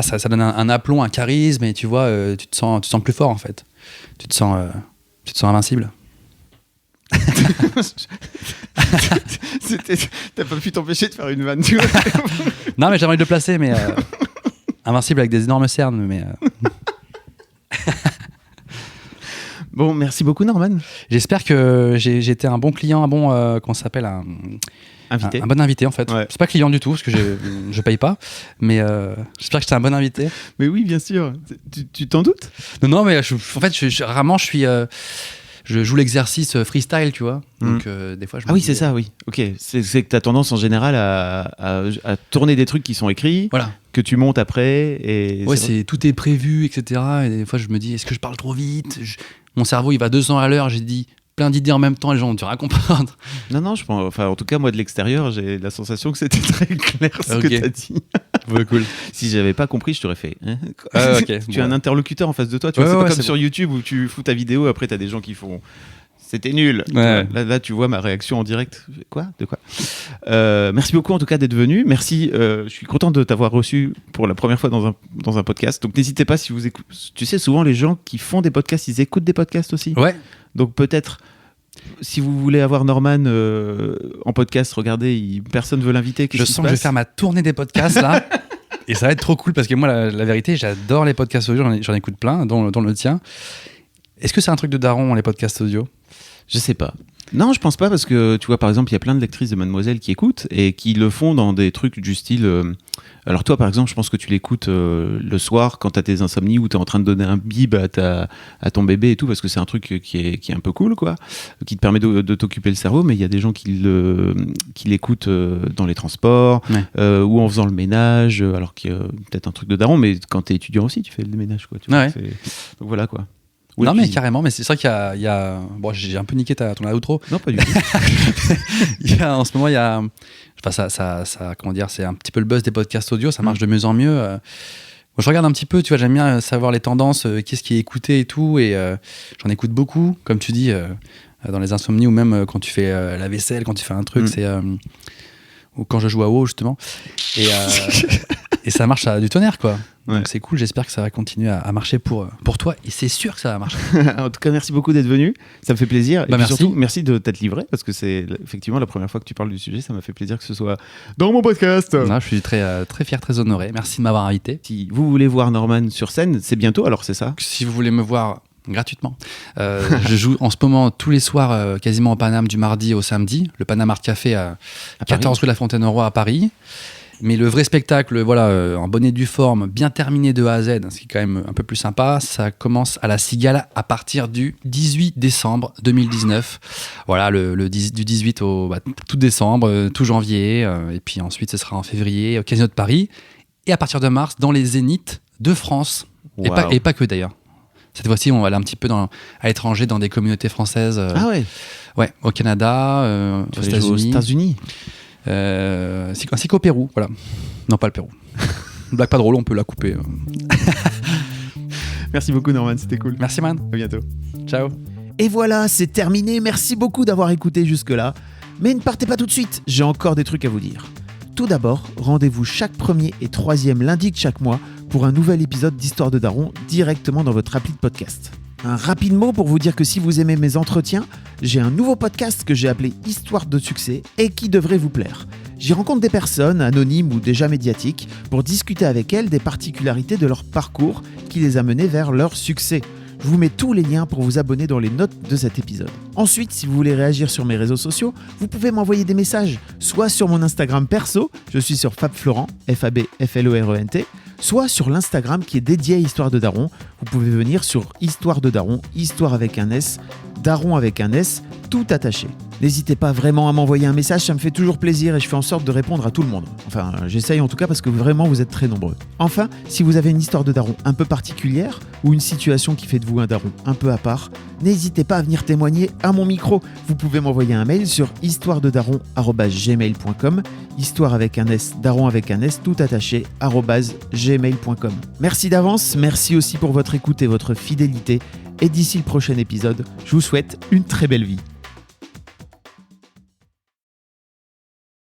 ça donne un aplomb, un charisme, et tu vois, tu te sens plus fort, en fait. Tu te sens invincible. T'as pas pu t'empêcher de faire une vanne, tu vois. Non, mais j'aimerais le placer, mais invincible avec des énormes cernes, mais Bon, merci beaucoup, Norman. J'espère que j'ai été un bon client, un bon comment ça s'appelle, invité. Un bon invité, en fait. Ouais. C'est pas client du tout parce que je paye pas, mais j'espère que j'étais un bon invité. Mais oui, bien sûr. Tu t'en doutes? Non, mais rarement je joue l'exercice freestyle, tu vois. Donc, des fois, c'est ça, oui. Ok. C'est que tu as tendance en général à tourner des trucs qui sont écrits, voilà, que tu montes après. Et tout est prévu, etc. Et des fois, je me dis, est-ce que je parle trop vite? Mon cerveau, il va 200 à l'heure. J'ai dit plein d'idées en même temps, les gens ont dû rien comprendre. Non, je pense. Enfin, en tout cas, moi, de l'extérieur, j'ai la sensation que c'était très clair ce que tu as dit. Ouais, cool. Si j'avais pas compris, je t'aurais fait. Hein, okay, tu as un interlocuteur en face de toi. Tu vois, c'est pas comme sur YouTube où tu fous ta vidéo, après t'as des gens qui font. C'était nul. Ouais. Là, tu vois ma réaction en direct. Quoi? De quoi? Merci beaucoup en tout cas d'être venu. Merci. Je suis content de t'avoir reçu pour la première fois dans un podcast. Donc n'hésitez pas si vous écoutez. Tu sais, souvent les gens qui font des podcasts, ils écoutent des podcasts aussi. Ouais. Donc peut-être. Si vous voulez avoir Norman en podcast, regardez, personne ne veut l'inviter. Je sens que je vais faire ma tournée des podcasts là. Et ça va être trop cool parce que moi, la vérité, j'adore les podcasts audio. J'en écoute plein, dont le tien. Est-ce que c'est un truc de daron, les podcasts audio? Je sais pas. Non, je pense pas, parce que tu vois, par exemple, il y a plein de lectrices de Mademoiselle qui écoutent et qui le font dans des trucs du style. Alors, toi, par exemple, je pense que tu l'écoutes le soir quand t'as tes insomnies ou t'es en train de donner un bib à ton bébé et tout, parce que c'est un truc qui est un peu cool, quoi, qui te permet de t'occuper le cerveau. Mais il y a des gens qui l'écoutent dans les transports ou en faisant le ménage, alors qu'il y a peut-être un truc de daron, mais quand t'es étudiant aussi, tu fais le ménage, quoi. Tu vois, donc voilà, quoi. Oui, non, mais carrément, mais c'est vrai qu'il y a... Bon, j'ai un peu niqué ton outro. Non, pas du tout. En ce moment, il y a... Enfin, ça, comment dire, c'est un petit peu le buzz des podcasts audio, ça marche de mieux en mieux. Moi, je regarde un petit peu, tu vois, j'aime bien savoir les tendances, qu'est-ce qui est écouté et tout, et j'en écoute beaucoup, comme tu dis, dans les insomnies, ou même quand tu fais la vaisselle, quand tu fais un truc, c'est... ou quand je joue à WoW, justement. Et ça marche du tonnerre, quoi. Ouais. Donc c'est cool, j'espère que ça va continuer à marcher pour toi, et c'est sûr que ça va marcher. En tout cas, merci beaucoup d'être venu, ça me fait plaisir. Et puis merci. Surtout, merci de t'être livré, parce que c'est effectivement la première fois que tu parles du sujet, ça m'a fait plaisir que ce soit dans mon podcast. Non, je suis très, très fier, très honoré, merci de m'avoir invité. Si vous voulez voir Norman sur scène, c'est bientôt, alors c'est ça ? Si vous voulez me voir gratuitement, je joue en ce moment tous les soirs quasiment au Paname du mardi au samedi, le Paname Art Café à 14 rue La Fontaine-au-Roi à Paris. Mais le vrai spectacle, voilà, en bonne et due forme, bien terminé de A à Z, ce qui est quand même un peu plus sympa, ça commence à la Cigale à partir du 18 décembre 2019. Voilà, du 18 au tout décembre, tout janvier, et puis ensuite ce sera en février au Casino de Paris, et à partir de mars dans les Zéniths de France, wow. et pas que d'ailleurs. Cette fois-ci, on va aller un petit peu à l'étranger, dans des communautés françaises. Ah ouais. Ouais, au Canada, aux États-Unis. Ainsi qu'au Pérou, voilà. Non, pas le Pérou. Une blague pas drôle, on peut la couper. Merci beaucoup, Norman, c'était cool. Merci, man. À bientôt. Ciao. Et voilà, c'est terminé. Merci beaucoup d'avoir écouté jusque-là. Mais ne partez pas tout de suite, j'ai encore des trucs à vous dire. Tout d'abord, rendez-vous chaque premier et troisième lundi de chaque mois pour un nouvel épisode d'Histoire de Daron directement dans votre appli de podcast. Un rapide mot pour vous dire que si vous aimez mes entretiens, j'ai un nouveau podcast que j'ai appelé Histoire de succès et qui devrait vous plaire. J'y rencontre des personnes, anonymes ou déjà médiatiques, pour discuter avec elles des particularités de leur parcours qui les a menées vers leur succès. Je vous mets tous les liens pour vous abonner dans les notes de cet épisode. Ensuite, si vous voulez réagir sur mes réseaux sociaux, vous pouvez m'envoyer des messages, soit sur mon Instagram perso, je suis sur FabFlorent, FabFlorent, soit sur l'Instagram qui est dédié à Histoire de Daron. Vous pouvez venir sur Histoire de Daron, Histoire avec un S, Daron avec un S, tout attaché. N'hésitez pas vraiment à m'envoyer un message, ça me fait toujours plaisir et je fais en sorte de répondre à tout le monde. Enfin, j'essaye en tout cas parce que vraiment vous êtes très nombreux. Enfin, si vous avez une histoire de daron un peu particulière ou une situation qui fait de vous un daron un peu à part, n'hésitez pas à venir témoigner à mon micro. Vous pouvez m'envoyer un mail sur histoirededaron@gmail.com, histoire avec un S, daron avec un S, tout attaché, @gmail.com. Merci d'avance, merci aussi pour votre écoute et votre fidélité. Et d'ici le prochain épisode, je vous souhaite une très belle vie.